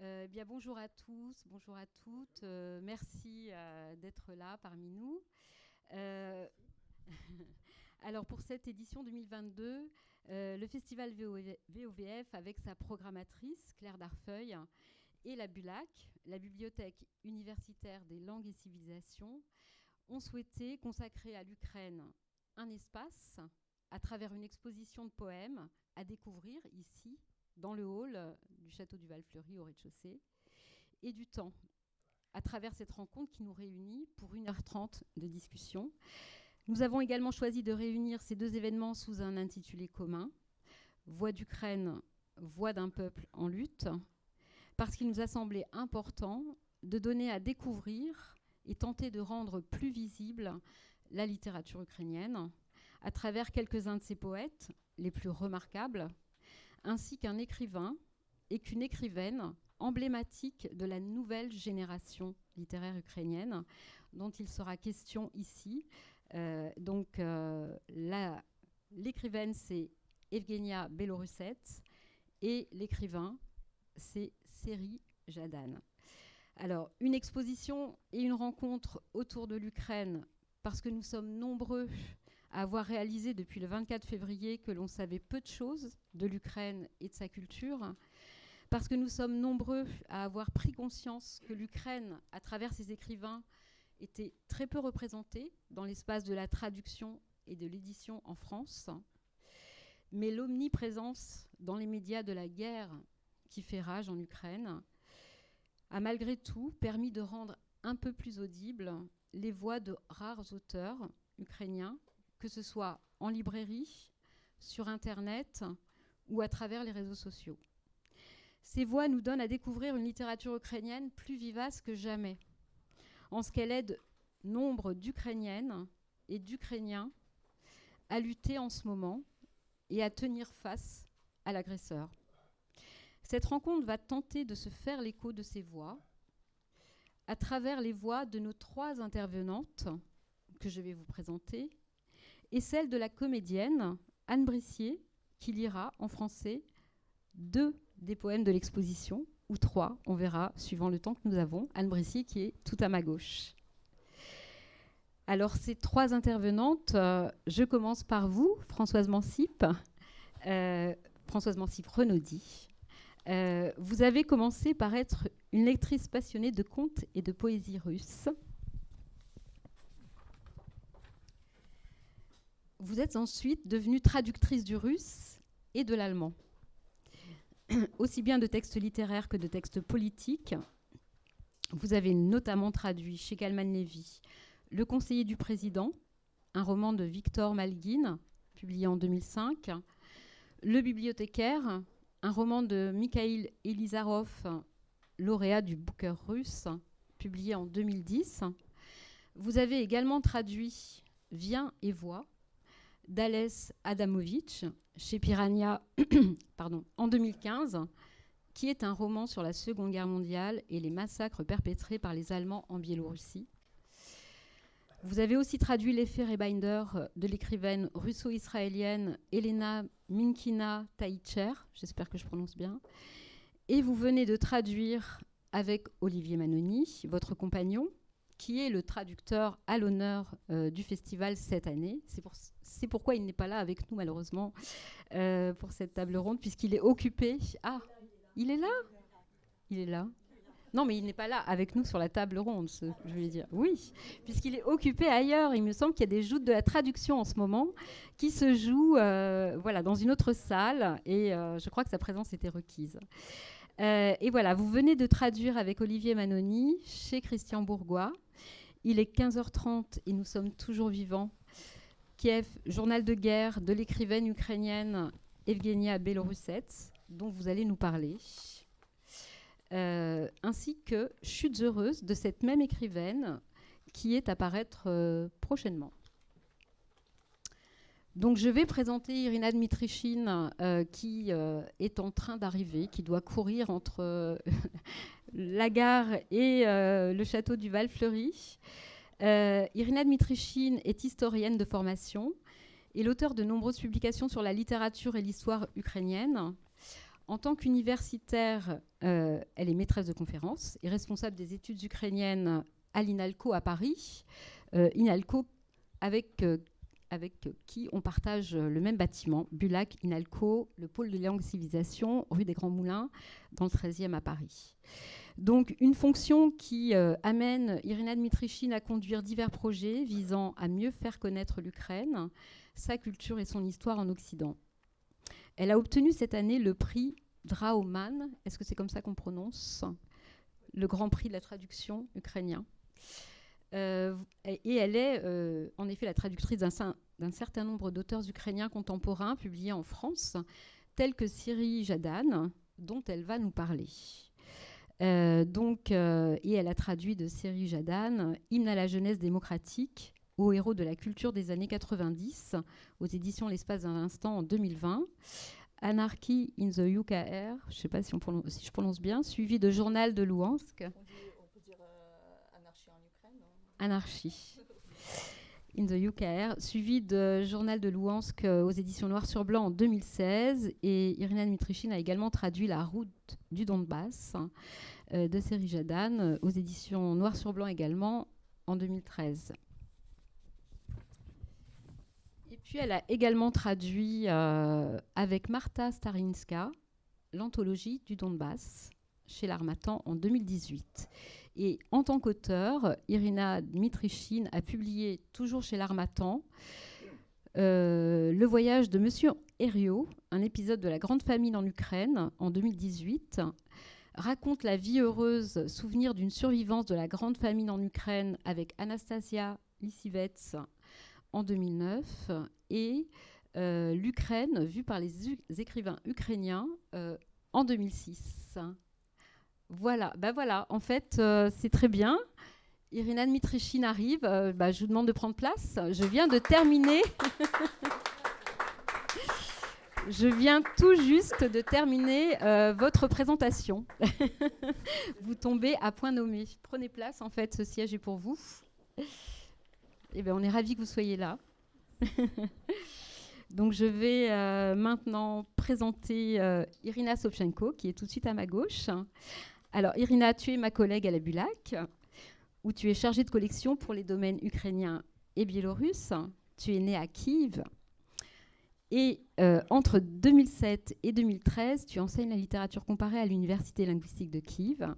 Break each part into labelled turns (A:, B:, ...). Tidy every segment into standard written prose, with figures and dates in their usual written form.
A: Bien, bonjour à tous, bonjour à toutes. Merci d'être là parmi nous. Euh, Alors, pour cette édition 2022, le festival VOVF, avec sa programmatrice Claire Darfeuille, et la BULAC, la Bibliothèque universitaire des langues et civilisations, ont souhaité consacrer à l'Ukraine un espace à travers une exposition de poèmes à découvrir ici, dans le hall du château du Val-Fleury au rez-de-chaussée, et du temps à travers cette rencontre qui nous réunit pour 1h30 de discussion. Nous avons également choisi de réunir ces deux événements sous un intitulé commun, Voix d'Ukraine, voix d'un peuple en lutte, parce qu'il nous a semblé important de donner à découvrir et tenter de rendre plus visible la littérature ukrainienne à travers quelques-uns de ses poètes les plus remarquables, ainsi qu'un écrivain et qu'une écrivaine emblématique de la nouvelle génération littéraire ukrainienne, dont il sera question ici. L'écrivaine, c'est Evgenia Belorussets, et l'écrivain, c'est Seri Jadan. Alors, une exposition et une rencontre autour de l'Ukraine, parce que nous sommes nombreux à avoir réalisé depuis le 24 février que l'on savait peu de choses de l'Ukraine et de sa culture, parce que nous sommes nombreux à avoir pris conscience que l'Ukraine, à travers ses écrivains, était très peu représentée dans l'espace de la traduction et de l'édition en France. Mais l'omniprésence dans les médias de la guerre qui fait rage en Ukraine a malgré tout permis de rendre un peu plus audibles les voix de rares auteurs ukrainiens, que ce soit en librairie, sur Internet ou à travers les réseaux sociaux. Ces voix nous donnent à découvrir une littérature ukrainienne plus vivace que jamais, en ce qu'elle aide nombre d'Ukrainiennes et d'Ukrainiens à lutter en ce moment et à tenir face à l'agresseur. Cette rencontre va tenter de se faire l'écho de ces voix à travers les voix de nos 3 intervenantes que je vais vous présenter et celle de la comédienne Anne Brissier qui lira en français 2 des poèmes de l'exposition, ou 3, on verra, suivant le temps que nous avons. Anne Brissier qui est tout à ma gauche. Alors, ces 3 intervenantes, je commence par vous, Françoise Mancip Renaudy. Vous avez commencé par être une lectrice passionnée de contes et de poésie russe. Vous êtes ensuite devenue traductrice du russe et de l'allemand, aussi bien de textes littéraires que de textes politiques. Vous avez notamment traduit chez Kalman Levy Le conseiller du président, un roman de Victor Malguine, publié en 2005, Le bibliothécaire, un roman de Mikhail Elizarov, lauréat du Booker russe, publié en 2010. Vous avez également traduit Viens et vois d'Ales Adamovitch chez Piranha en 2015, qui est un roman sur la Seconde Guerre mondiale et les massacres perpétrés par les Allemands en Biélorussie. Vous avez aussi traduit L'effet Rebinder de l'écrivaine russo-israélienne Elena Minkina Taïcher, j'espère que je prononce bien, et vous venez de traduire avec Olivier Manoni, votre compagnon, qui est le traducteur à l'honneur du festival cette année. C'est pourquoi il n'est pas là avec nous, malheureusement, pour cette table ronde, puisqu'il est occupé. Ah, il est là ? Il est là ? Non, mais il n'est pas là avec nous sur la table ronde, je veux dire. Oui, puisqu'il est occupé ailleurs. Il me semble qu'il y a des joutes de la traduction en ce moment qui se jouent dans une autre salle, et je crois que sa présence était requise. Et voilà, vous venez de traduire avec Olivier Manoni chez Christian Bourgois. Il est 15h30 et nous sommes toujours vivants. Kiev, journal de guerre de l'écrivaine ukrainienne Evgenia Belorussets, dont vous allez nous parler. Ainsi que Chutes heureuses de cette même écrivaine qui est à paraître prochainement. Donc je vais présenter Irina Dmitrichine qui est en train d'arriver, qui doit courir entre la gare et le château du Val-Fleury. Irina Dmitrichine est historienne de formation et l'auteur de nombreuses publications sur la littérature et l'histoire ukrainienne. En tant qu'universitaire, elle est maîtresse de conférences et responsable des études ukrainiennes à l'INALCO à Paris. INALCO avec qui on partage le même bâtiment, Bulac, INALCO, le pôle de langue civilisation, rue des Grands Moulins, dans le 13e à Paris. Donc une fonction qui amène Irina Dmitrichine à conduire divers projets visant à mieux faire connaître l'Ukraine, sa culture et son histoire en Occident. Elle a obtenu cette année le prix Drauman, est-ce que c'est comme ça qu'on prononce ? Le grand prix de la traduction ukrainien. Et elle est en effet la traductrice d'un certain nombre d'auteurs ukrainiens contemporains publiés en France, tels que Siri Jadan, dont elle va nous parler. Et elle a traduit de Siri Jadan Hymne à la jeunesse démocratique, aux héros de la culture des années 90, aux éditions L'Espace d'un instant en 2020. Anarchy in the UKR, je ne sais pas si je prononce bien, suivi de Journal de Louhansk.
B: On peut dire anarchie en Ukraine.
A: Anarchie in the UKR, suivi de Journal de Louhansk aux éditions Noir sur Blanc en 2016. Et Irina Dmitrichine a également traduit La route du Donbass de Siri Jadan aux éditions Noir sur Blanc également en 2013. Et puis elle a également traduit avec Marta Starinska l'anthologie du Donbass chez l'Harmattan en 2018. Et en tant qu'auteur, Irina Dmitrichine a publié, toujours chez l'Harmattan, Le voyage de Monsieur Herriot, un épisode de la Grande Famine en Ukraine en 2018, raconte la vie heureuse, souvenir d'une survivance de la Grande Famine en Ukraine avec Anastasia Lissivets en 2009 et l'Ukraine vue par les écrivains ukrainiens en 2006. Voilà, voilà, en fait, c'est très bien. Irina Dmitrichine arrive, je vous demande de prendre place. Je viens de terminer. Je viens tout juste de terminer votre présentation. Vous tombez à point nommé. Prenez place, en fait, ce siège est pour vous. Eh bien, on est ravis que vous soyez là. Donc, je vais maintenant présenter Irina Sobchenko, qui est tout de suite à ma gauche. Alors, Irina, tu es ma collègue à la Bulac, où tu es chargée de collection pour les domaines ukrainiens et biélorusses. Tu es née à Kiev. Et entre 2007 et 2013, tu enseignes la littérature comparée à l'Université linguistique de Kiev.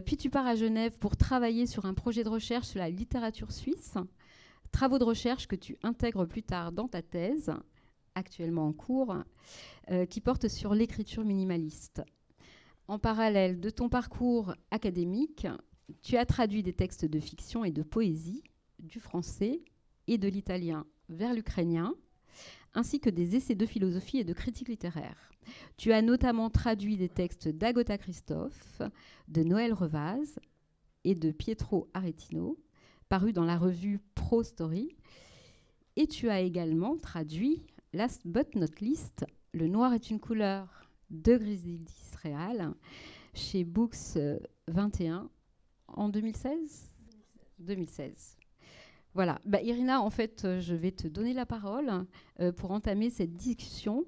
A: Puis tu pars à Genève pour travailler sur un projet de recherche sur la littérature suisse, travaux de recherche que tu intègres plus tard dans ta thèse, actuellement en cours, qui porte sur l'écriture minimaliste. En parallèle de ton parcours académique, tu as traduit des textes de fiction et de poésie, du français et de l'italien vers l'ukrainien, ainsi que des essais de philosophie et de critique littéraire. Tu as notamment traduit des textes d'Agota Christophe, de Noël Revaz et de Pietro Aretino, parus dans la revue Pro Story. Et tu as également traduit, last but not least, Le noir est une couleur de Grisildis Réal chez Books 21 en 2016. Voilà. Irina, en fait, je vais te donner la parole pour entamer cette discussion,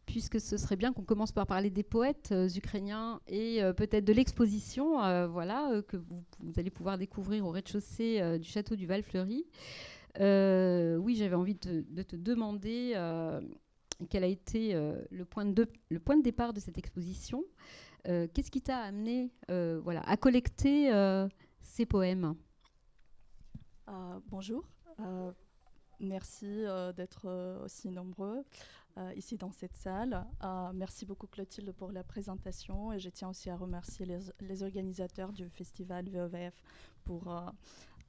A: puisque ce serait bien qu'on commence par parler des poètes ukrainiens et peut-être de l'exposition que vous allez pouvoir découvrir au rez-de-chaussée du château du Val-Fleury. Oui, j'avais envie de te demander quel a été le point de départ de cette exposition. Qu'est-ce qui t'a amené à collecter ces poèmes ?
B: Bonjour, merci d'être aussi nombreux ici dans cette salle. Merci beaucoup Clotilde pour la présentation et je tiens aussi à remercier les organisateurs du festival VOVF pour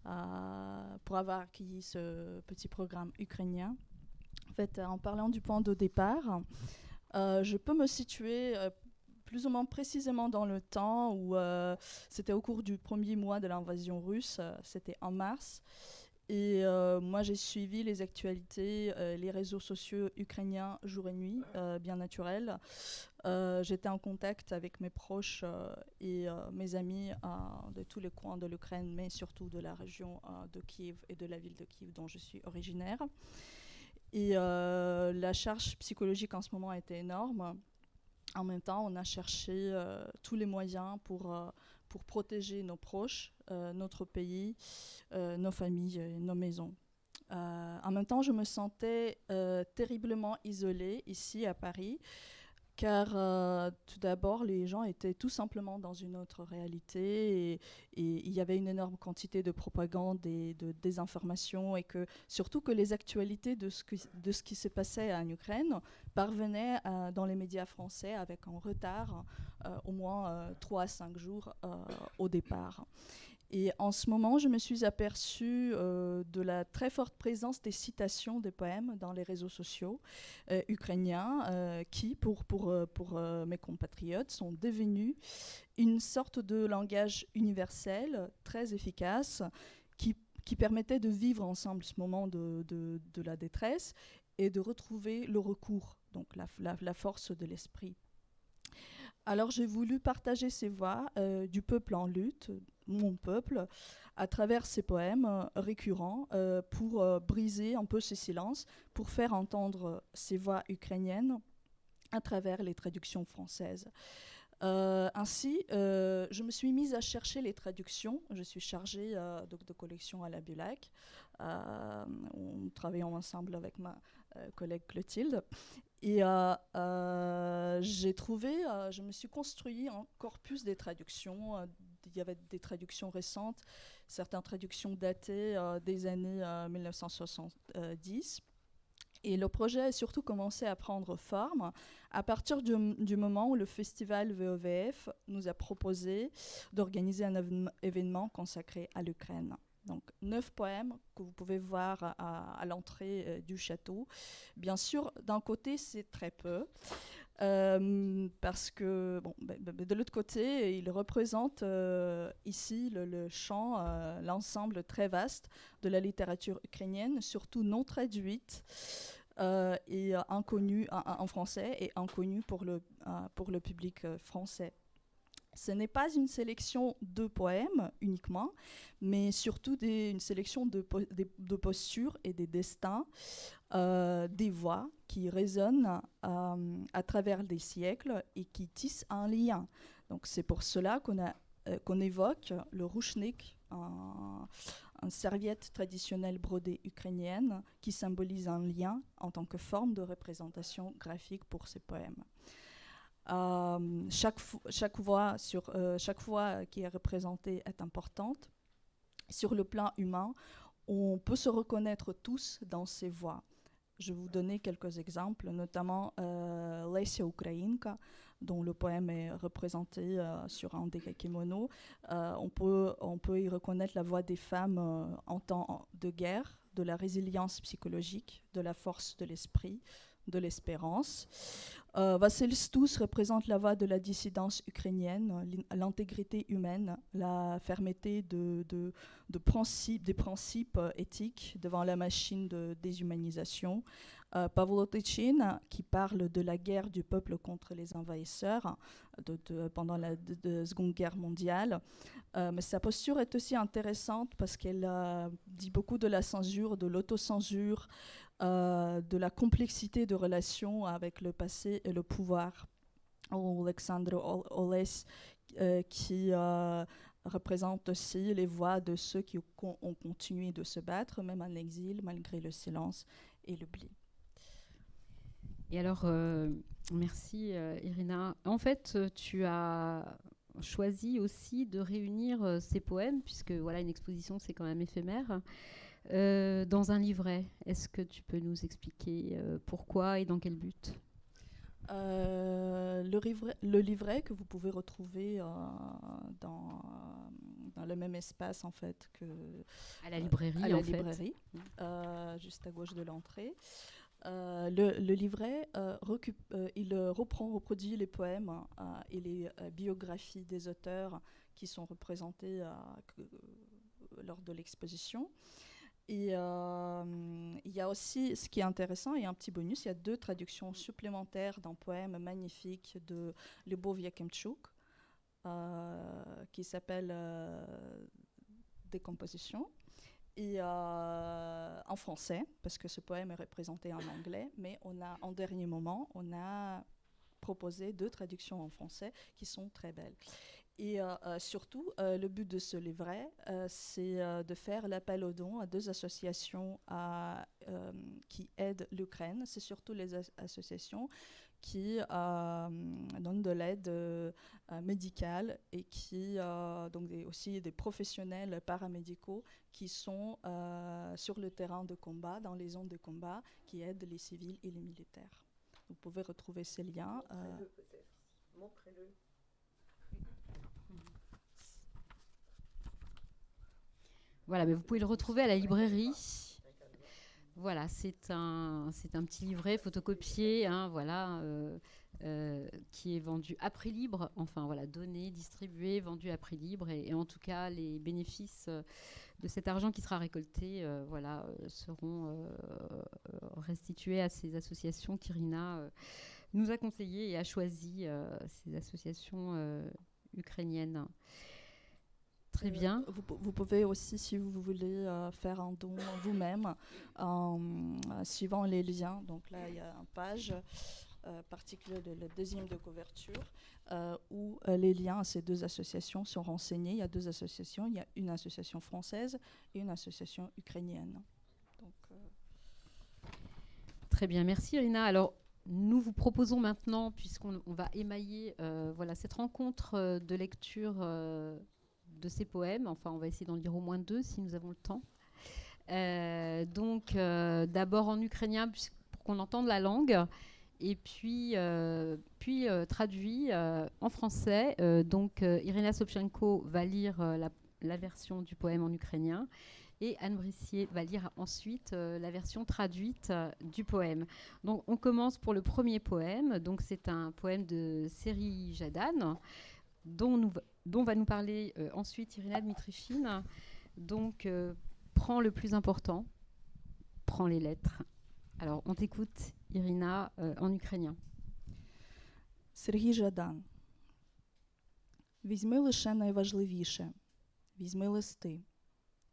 B: avoir accueilli ce petit programme ukrainien. En fait, en parlant du point de départ, je peux me situer plus ou moins précisément dans le temps où c'était au cours du premier mois de l'invasion russe, c'était en mars. Et moi, j'ai suivi les actualités, les réseaux sociaux ukrainiens jour et nuit, bien naturel. J'étais en contact avec mes proches et mes amis de tous les coins de l'Ukraine, mais surtout de la région de Kiev et de la ville de Kiev dont je suis originaire. Et la charge psychologique en ce moment était énorme. En même temps, on a cherché tous les moyens pour protéger nos proches, notre pays, nos familles, nos maisons. En même temps, je me sentais terriblement isolée ici à Paris, car tout d'abord, les gens étaient tout simplement dans une autre réalité et il y avait une énorme quantité de propagande et de désinformation et que surtout que les actualités de ce qui se passait en Ukraine parvenaient dans les médias français avec un retard au moins 3 à 5 jours au départ. Et en ce moment, je me suis aperçue de la très forte présence des citations de poèmes dans les réseaux sociaux ukrainiens qui, pour mes compatriotes, sont devenus une sorte de langage universel très efficace qui permettait de vivre ensemble ce moment de la détresse et de retrouver le recours, donc la force de l'esprit. Alors j'ai voulu partager ces voix du peuple en lutte, mon peuple, à travers ces poèmes récurrents pour briser un peu ces silences, pour faire entendre ces voix ukrainiennes à travers les traductions françaises. Ainsi, je me suis mise à chercher les traductions. Je suis chargée de collection à la Bulac. On travaille ensemble avec ma collègue Clotilde. Et j'ai trouvé, je me suis construit un corpus des traductions. Il y avait des traductions récentes, certaines traductions datées des années 1970. Et le projet a surtout commencé à prendre forme à partir du moment où le festival VOVF nous a proposé d'organiser un événement consacré à l'Ukraine. Donc 9 poèmes que vous pouvez voir à l'entrée du château. Bien sûr, d'un côté, c'est très peu. Parce que, bon, de l'autre côté, il représente ici le champ, l'ensemble très vaste de la littérature ukrainienne, surtout non traduite et inconnue en français et inconnue pour le public français. Ce n'est pas une sélection de poèmes uniquement, mais surtout une sélection de postures et des destins, des voix qui résonnent à travers des siècles et qui tissent un lien. Donc c'est pour cela qu'on évoque le ruchnik, une serviette traditionnelle brodée ukrainienne qui symbolise un lien en tant que forme de représentation graphique pour ces poèmes. Chaque voix qui est représentée est importante. Sur le plan humain, on peut se reconnaître tous dans ces voix. Je vais vous donner quelques exemples, notamment Lesia Ukrainka, dont le poème est représenté sur un des kimonos. On peut y reconnaître la voix des femmes en temps de guerre, de la résilience psychologique, de la force de l'esprit, de l'espérance. Vassili Stous représente la voix de la dissidence ukrainienne, l'intégrité humaine, la fermeté des principes éthiques devant la machine de déshumanisation. Pavlo Tichin, qui parle de la guerre du peuple contre les envahisseurs pendant la Seconde Guerre mondiale. Mais sa posture est aussi intéressante parce qu'elle dit beaucoup de la censure, de l'autocensure, de la complexité de relations avec le passé et le pouvoir. Alexandre Oles qui représente aussi les voix de ceux qui ont continué de se battre, même en exil, malgré le silence et l'oubli.
A: Et alors, merci Irina. En fait, tu as choisi aussi de réunir ces poèmes, puisque voilà, une exposition, c'est quand même éphémère, dans un livret. Est-ce que tu peux nous expliquer pourquoi et dans quel but ?
B: Le livret que vous pouvez retrouver dans le même espace en fait que
A: à la librairie,
B: juste à gauche de l'entrée. Le livret il reproduit les poèmes et les biographies des auteurs qui sont représentés lors de l'exposition. Et il y a aussi, ce qui est intéressant, et un petit bonus, il y a 2 traductions supplémentaires d'un poème magnifique de Lyubov Yakimtchouk qui s'appelle Décomposition. Et en français, parce que ce poème est représenté en anglais, mais en dernier moment, on a proposé 2 traductions en français qui sont très belles. Et surtout, le but de ce livret, c'est de faire l'appel aux dons à 2 associations qui aident l'Ukraine. C'est surtout les associations qui donnent de l'aide médicale et qui donc aussi des professionnels paramédicaux qui sont sur le terrain de combat, dans les zones de combat, qui aident les civils et les militaires. Vous pouvez retrouver ces liens.
C: Montrez-le peut-être. Montrez-le.
A: Voilà, mais vous pouvez le retrouver à la librairie. Voilà, c'est un petit livret photocopié, hein, voilà, qui est vendu à prix libre, enfin voilà, donné, distribué, vendu à prix libre, et en tout cas, les bénéfices de cet argent qui sera récolté, voilà, seront restitués à ces associations qu'Irina nous a conseillées et a choisies, ces associations ukrainiennes. Très bien.
B: Vous pouvez aussi, si vous voulez, faire un don vous-même en suivant les liens. Donc là, il y a une page particulière de la deuxième de couverture où les liens à ces 2 associations sont renseignés. Il y a 2 associations. Il y a une association française et une association ukrainienne. Donc,
A: Très bien, merci Irina. Alors, nous vous proposons maintenant, puisqu'on va émailler voilà, cette rencontre de lecture de ces poèmes, enfin on va essayer d'en lire au moins 2 si nous avons le temps. Donc d'abord en ukrainien pour qu'on entende la langue, et puis traduit en français. Donc Irina Sobchenko va lire la version du poème en ukrainien, et Anne Brissier va lire ensuite la version traduite du poème. Donc on commence pour le premier poème. Donc c'est un poème de Seri Jadan, dont va nous parler ensuite Irina Dmitrichine. Donc, prends le plus important, prends les lettres. Alors, on t'écoute, Irina, en ukrainien.
B: Сергій Жадан. Візьми лише найважливіше. Візьми листи.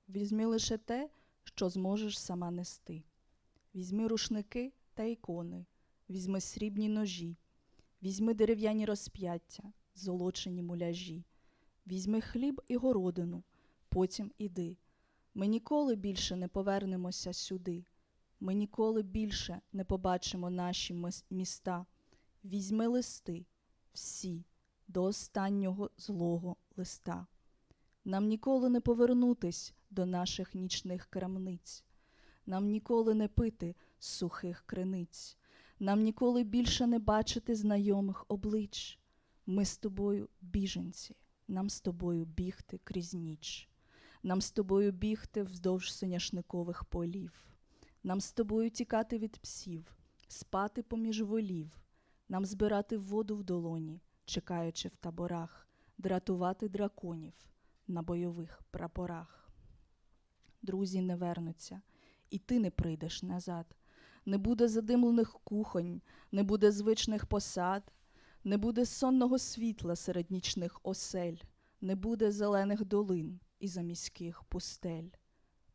B: Візьми лише те, що зможеш сама нести. Візьми рушники та ікони. Візьми срібні ножі. Візьми дерев'яні розп'яття, золочені муляжі. Візьми хліб і городину, потім іди. Ми ніколи більше не повернемося сюди. Ми ніколи більше не побачимо наші міста. Візьми листи, всі, до останнього злого листа. Нам ніколи не повернутись до наших нічних крамниць. Нам ніколи не пити з сухих криниць. Нам ніколи більше не бачити знайомих облич. Ми з тобою біженці. Нам з тобою бігти крізь ніч. Нам з тобою бігти вздовж соняшникових полів. Нам з тобою тікати від псів, спати поміж волів. Нам збирати воду в долоні, чекаючи в таборах, дратувати драконів на бойових прапорах. Друзі не вернуться, і ти не прийдеш назад. Не буде задимлених кухонь, не буде звичних посад, не буде сонного світла серед нічних осель, не буде зелених долин і заміських пустель.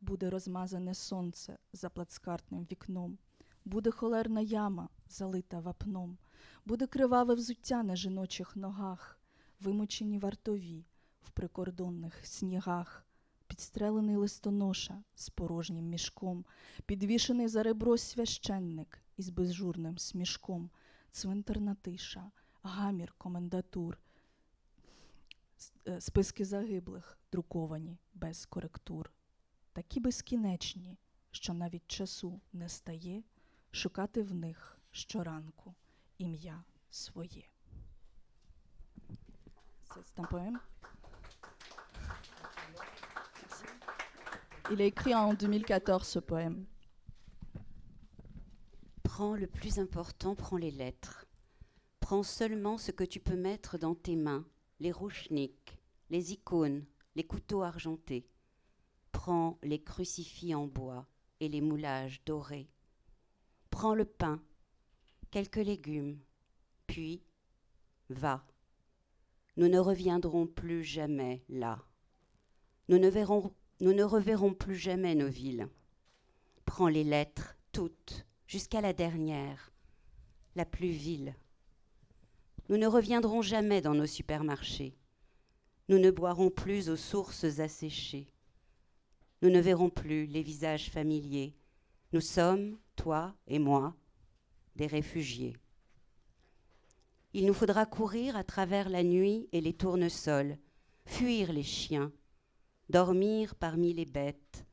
B: Буде розмазане сонце за плацкартним вікном, буде холерна яма, залита вапном, буде криваве взуття на жіночих ногах, вимучені вартові в прикордонних снігах, підстрелений листоноша з порожнім мішком, підвішений за ребро священник із безжурним смішком, цвинтарна тиша, гамір комендатур, списки загиблих, друковані без коректур. Такі безкінечні, що навіть часу не стає шукати в них щоранку ім'я своє. C'est un poème. Il est écrit en 2014, ce poème.
D: Prends le plus important, prends les lettres. Prends seulement ce que tu peux mettre dans tes mains, les rouchniks, les icônes, les couteaux argentés. Prends les crucifix en bois et les moulages dorés. Prends le pain, quelques légumes, puis va. Nous ne reviendrons plus jamais là. Nous ne verrons Nous ne reverrons plus jamais nos villes. Prends les lettres, toutes, jusqu'à la dernière, la plus vile. Nous ne reviendrons jamais dans nos supermarchés. Nous ne boirons plus aux sources asséchées. Nous ne verrons plus les visages familiers. Nous sommes, toi et moi, des réfugiés. Il nous faudra courir à travers la nuit et les tournesols, fuir les chiens, dormir parmi les bêtes,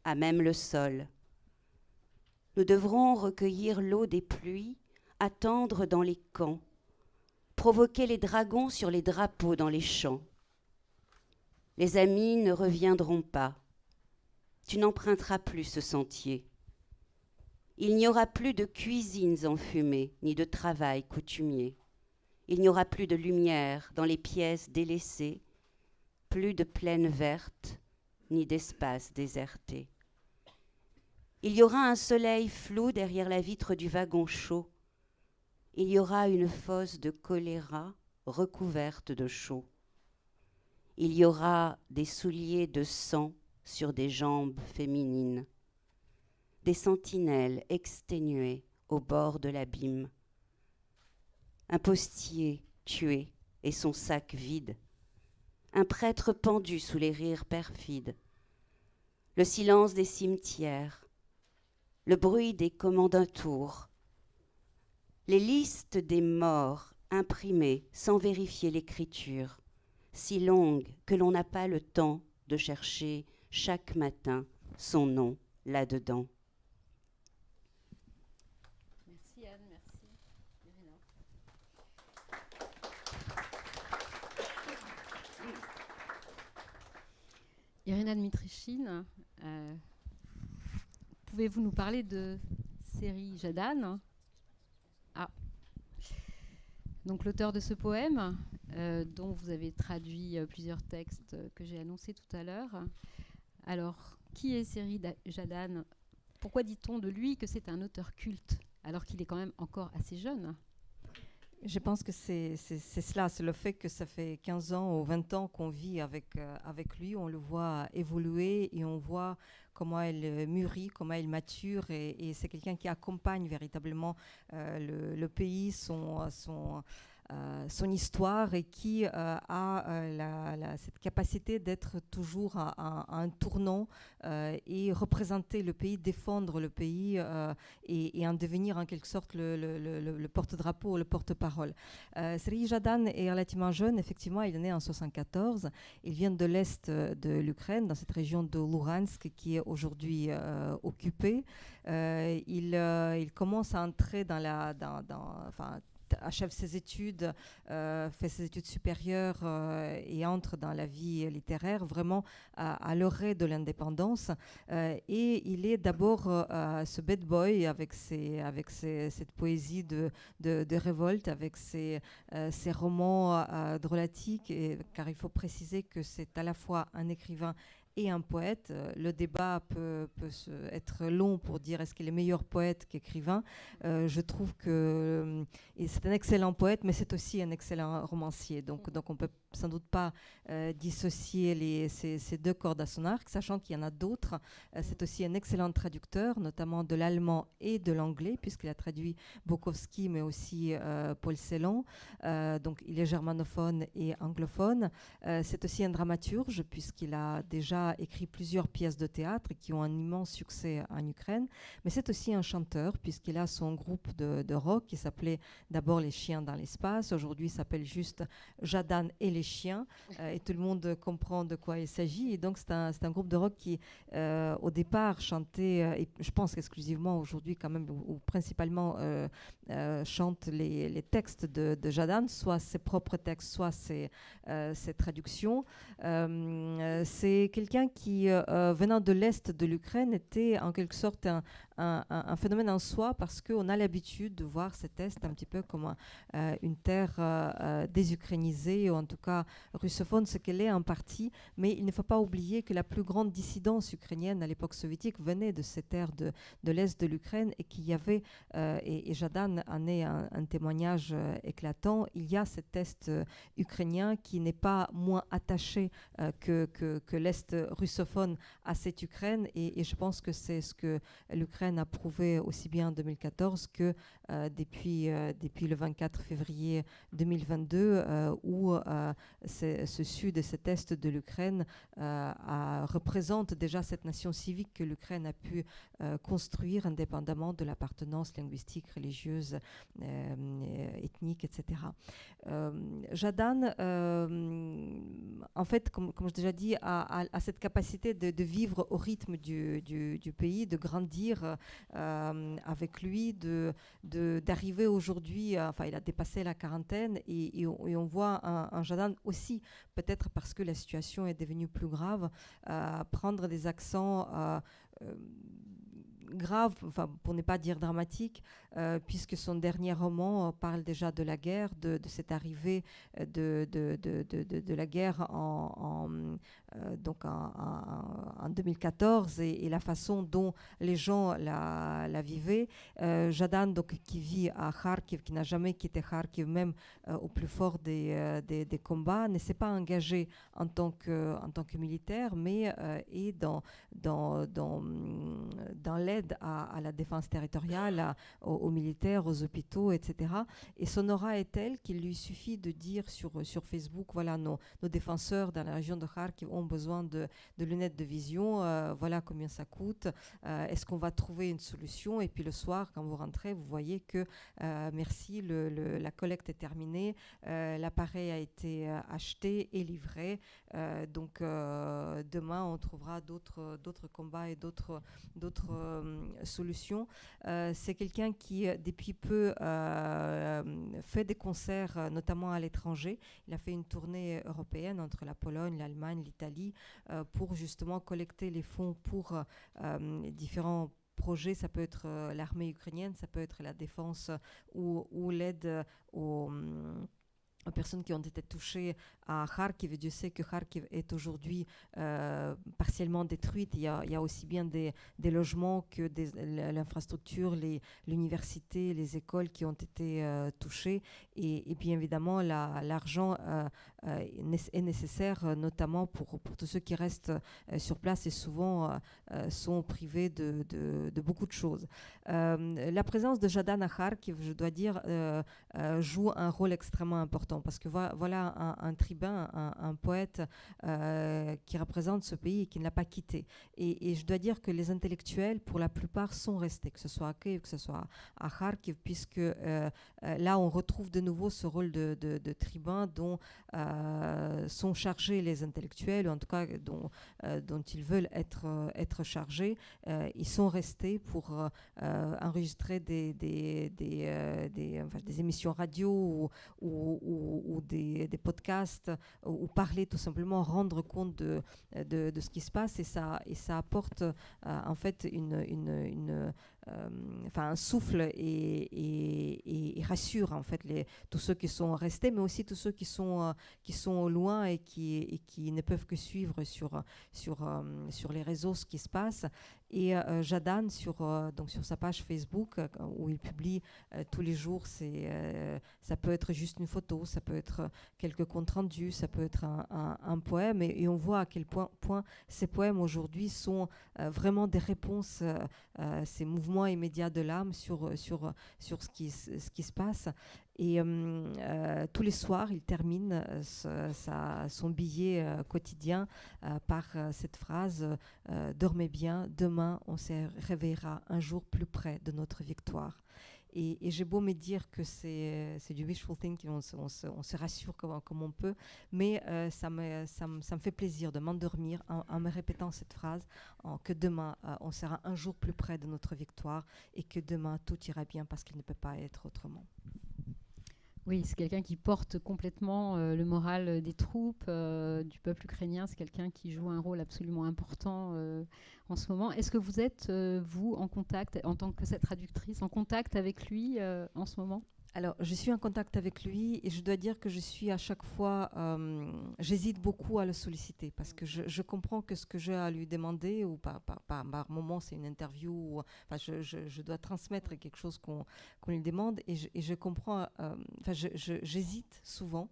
D: à même le sol. Nous devrons recueillir l'eau des pluies, attendre dans les camps, provoquer les dragons sur les drapeaux dans les champs. Les amis ne reviendront pas. Tu n'emprunteras plus ce sentier. Il n'y aura plus de cuisines enfumées, ni de travail coutumier. Il n'y aura plus de lumière dans les pièces délaissées, plus de plaines vertes, ni d'espaces désertés. Il y aura un soleil flou derrière la vitre du wagon chaud. Il y aura une fosse de choléra recouverte de chaux. Il y aura des souliers de sang sur des jambes féminines, des sentinelles exténuées au bord de l'abîme, un postier tué et son sac vide, un prêtre pendu sous les rires perfides, le silence des cimetières, le bruit des commendatours, les listes des morts imprimées sans vérifier l'écriture, si longues que l'on n'a pas le temps de chercher chaque matin son nom là-dedans.
A: Merci Anne, merci Irina. Irina Dmitrichine, pouvez-vous nous parler de série Jadane? Ah. Donc l'auteur de ce poème, dont vous avez traduit plusieurs textes que j'ai annoncés tout à l'heure. Alors, qui est Seri Jadane? Pourquoi dit-on de lui que c'est un auteur culte, alors qu'il est quand même encore assez jeune?
E: Je pense que c'est cela, c'est le fait que ça fait 15 ans ou 20 ans qu'on vit avec lui, on le voit évoluer et on voit comment elle mûrit, comment elle mature et c'est quelqu'un qui accompagne véritablement le pays, son histoire et qui a cette capacité d'être toujours à un tournant et représenter le pays, défendre le pays et en devenir en quelque sorte le porte-drapeau, le porte-parole. Seri Jadane est relativement jeune, effectivement, il est né en 1974. Il vient de l'est de l'Ukraine, dans cette région de Luhansk qui est aujourd'hui occupée. Il commence à entrer achève ses études, fait ses études supérieures et entre dans la vie littéraire vraiment à l'orée de l'indépendance. Et il est d'abord ce bad boy avec cette poésie de révolte, avec ses romans drôlatiques, car il faut préciser que c'est à la fois un écrivain et un poète. Le débat peut être long pour dire est-ce qu'il est meilleur poète qu'écrivain. Je trouve que c'est un excellent poète, mais c'est aussi un excellent romancier. Donc on ne peut sans doute pas dissocier ces deux cordes à son arc, sachant qu'il y en a d'autres. C'est aussi un excellent traducteur, notamment de l'allemand et de l'anglais, puisqu'il a traduit Bukowski, mais aussi Paul Celan. Donc il est germanophone et anglophone. C'est aussi un dramaturge, puisqu'il a déjà écrit plusieurs pièces de théâtre qui ont un immense succès en Ukraine, mais c'est aussi un chanteur puisqu'il a son groupe de rock qui s'appelait d'abord Les Chiens dans l'espace, aujourd'hui il s'appelle juste Jadane et les Chiens et tout le monde comprend de quoi il s'agit et donc c'est un groupe de rock qui au départ chantait, et je pense exclusivement aujourd'hui quand même ou principalement chante les textes de Jadane, soit ses propres textes, soit ses traductions. C'est quelqu'un qui, venant de l'Est de l'Ukraine, était en quelque sorte un phénomène en soi parce qu'on a l'habitude de voir cet Est un petit peu comme une terre désukrainisée, ou en tout cas russophone, ce qu'elle est en partie, mais il ne faut pas oublier que la plus grande dissidence ukrainienne à l'époque soviétique venait de cette terre de l'Est de l'Ukraine, et qu'il y avait, et Jadane en est un témoignage éclatant, il y a cet Est ukrainien qui n'est pas moins attaché que l'Est russophone à cette Ukraine, et je pense que c'est ce que l'Ukraine a prouvé aussi bien en 2014 que depuis le 24 février 2022, où ce sud et cet est de l'Ukraine représente déjà cette nation civique que l'Ukraine a pu construire indépendamment de l'appartenance linguistique, religieuse, ethnique, etc. Jadane, en fait, comme je déjà dit, a cette capacité de vivre au rythme du pays, de grandir avec lui, d'arriver aujourd'hui, enfin il a dépassé la quarantaine, et on voit un Jadane aussi, peut-être parce que la situation est devenue plus grave, prendre des accents grave, enfin, pour ne pas dire dramatique, puisque son dernier roman parle déjà de la guerre, de cette arrivée de la guerre donc en 2014, et la façon dont les gens la vivaient. Jadane, donc, qui vit à Kharkiv, qui n'a jamais quitté Kharkiv, même au plus fort des combats, ne s'est pas engagé en tant que militaire, mais est dans l'aide à la défense territoriale, aux militaires, aux hôpitaux, etc. Et son aura est telle qu'il lui suffit de dire sur Facebook, voilà, nos défenseurs dans la région de Kharkiv ont besoin de lunettes de vision, voilà combien ça coûte, est-ce qu'on va trouver une solution? Et puis le soir, quand vous rentrez, vous voyez que merci, la collecte est terminée, l'appareil a été acheté et livré, donc demain on trouvera d'autres combats et d'autres solutions. C'est quelqu'un qui depuis peu fait des concerts, notamment à l'étranger. Il a fait une tournée européenne entre la Pologne, l'Allemagne, l'Italie, pour justement collecter les fonds pour différents projets. Ça peut être l'armée ukrainienne, ça peut être la défense ou l'aide aux personnes qui ont été touchées à Kharkiv. Dieu sait que Kharkiv est aujourd'hui partiellement détruite. Il y a aussi bien des logements que l'infrastructure, l'université, les écoles qui ont été touchées. Et bien évidemment, l'argent est nécessaire, notamment pour tous ceux qui restent sur place et souvent sont privés de beaucoup de choses. La présence de Jadane à Kharkiv, je dois dire, joue un rôle extrêmement important, parce que voilà un tribun, un poète qui représente ce pays et qui ne l'a pas quitté. Et je dois dire que les intellectuels, pour la plupart, sont restés, que ce soit à Kiev, que ce soit à Kharkiv, puisque là, on retrouve de nouveau ce rôle de tribun dont sont chargés les intellectuels, ou en tout cas dont ils veulent être chargés. Ils sont restés pour enregistrer des émissions radio ou des podcasts, ou parler tout simplement, rendre compte de ce qui se passe, et ça apporte en fait un souffle et rassure en fait tous ceux qui sont restés, mais aussi tous ceux qui sont au loin et qui ne peuvent que suivre sur les réseaux ce qui se passe. Et Jadane, sur sa page Facebook, où il publie tous les jours, ça peut être juste une photo, ça peut être quelques comptes rendus, ça peut être un poème, et on voit à quel point ces poèmes aujourd'hui sont vraiment des réponses, ces mouvements immédiats de l'âme sur ce qui se passe. Et tous les soirs, il termine son billet quotidien par cette phrase « Dormez bien, demain on se réveillera un jour plus près de notre victoire ». Et j'ai beau me dire que c'est du wishful thinking, on se rassure comme on peut, mais ça me fait plaisir de m'endormir en me répétant cette phrase, que demain on sera un jour plus près de notre victoire, et que demain tout ira bien, parce qu'il ne peut pas être autrement.
A: Oui, c'est quelqu'un qui porte complètement le moral des troupes, du peuple ukrainien. C'est quelqu'un qui joue un rôle absolument important en ce moment. Est-ce que vous êtes, vous, en contact, en tant que cette traductrice, en contact avec lui en ce moment?
E: Alors, je suis en contact avec lui et je dois dire que je suis à chaque fois, j'hésite beaucoup à le solliciter parce que je comprends que ce que j'ai à lui demander, ou par moment c'est une interview, enfin, je dois transmettre quelque chose qu'on lui demande et je comprends, enfin, j'hésite souvent.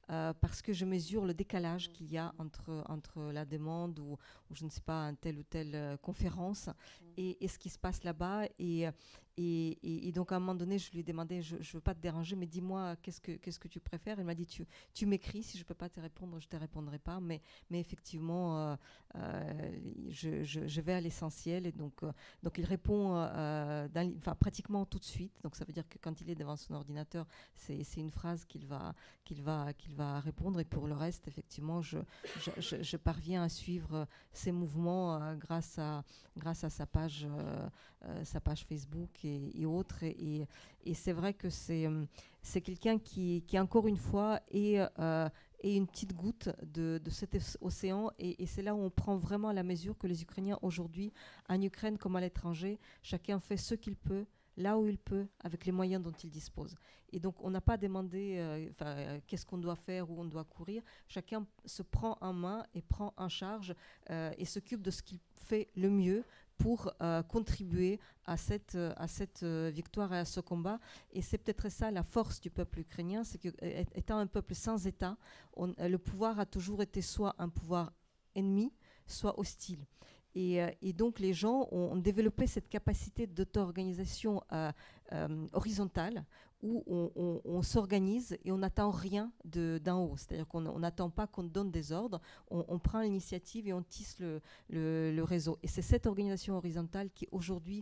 E: Parce que je mesure le décalage qu'il y a entre la demande ou je ne sais pas, une telle ou telle conférence et ce qui se passe là-bas. Et donc, à un moment donné, je lui ai demandé, je ne veux pas te déranger, mais dis-moi, qu'est-ce que tu préfères? Il m'a dit, tu m'écris, si je ne peux pas te répondre, je ne te répondrai pas. Mais effectivement, je vais à l'essentiel. Et donc il répond pratiquement tout de suite. Donc, ça veut dire que quand il est devant son ordinateur, c'est une phrase qu'il va répondre. Et pour le reste, effectivement, je parviens à suivre ses mouvements grâce à sa page Facebook et autres. Et c'est vrai que c'est quelqu'un qui encore une fois est une petite goutte de cet océan. Et c'est là où on prend vraiment la mesure que les Ukrainiens aujourd'hui, en Ukraine comme à l'étranger, chacun fait ce qu'il peut, là où il peut, avec les moyens dont il dispose. Et donc, on n'a pas demandé qu'est-ce qu'on doit faire, où on doit courir. Chacun se prend en main et prend en charge et s'occupe de ce qu'il fait le mieux pour contribuer à cette victoire et à ce combat. Et c'est peut-être ça la force du peuple ukrainien, c'est qu'étant un peuple sans État, le pouvoir a toujours été soit un pouvoir ennemi, soit hostile. Et donc les gens ont développé cette capacité d'auto-organisation horizontale où on s'organise et on n'attend rien d'en haut. C'est-à-dire qu'on n'attend pas qu'on donne des ordres, on prend l'initiative et on tisse le réseau. Et c'est cette organisation horizontale qui aujourd'hui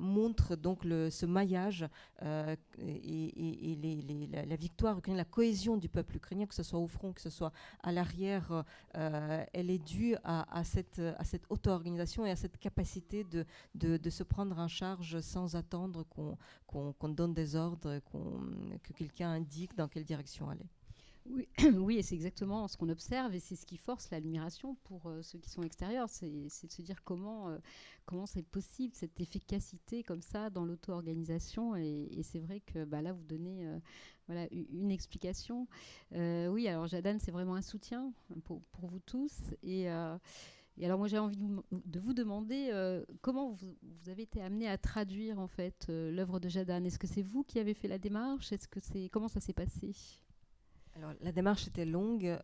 E: montre donc ce maillage et la victoire ukrainienne, la cohésion du peuple ukrainien, que ce soit au front, que ce soit à l'arrière, elle est due à cette auto-organisation et à cette capacité de se prendre en charge sans attendre qu'on donne des ordres, que quelqu'un indique dans quelle direction aller.
A: Oui, oui, et c'est exactement ce qu'on observe et c'est ce qui force l'admiration pour ceux qui sont extérieurs. C'est de se dire comment c'est possible, cette efficacité comme ça dans l'auto-organisation. Et c'est vrai que là, vous donnez une explication. Oui, alors Jadane, c'est vraiment un soutien pour vous tous. Et alors moi, j'ai envie de vous demander comment vous avez été amené à traduire en fait l'œuvre de Jadane. Est-ce que c'est vous qui avez fait la démarche? Comment ça s'est passé?
E: Alors, la démarche était longue.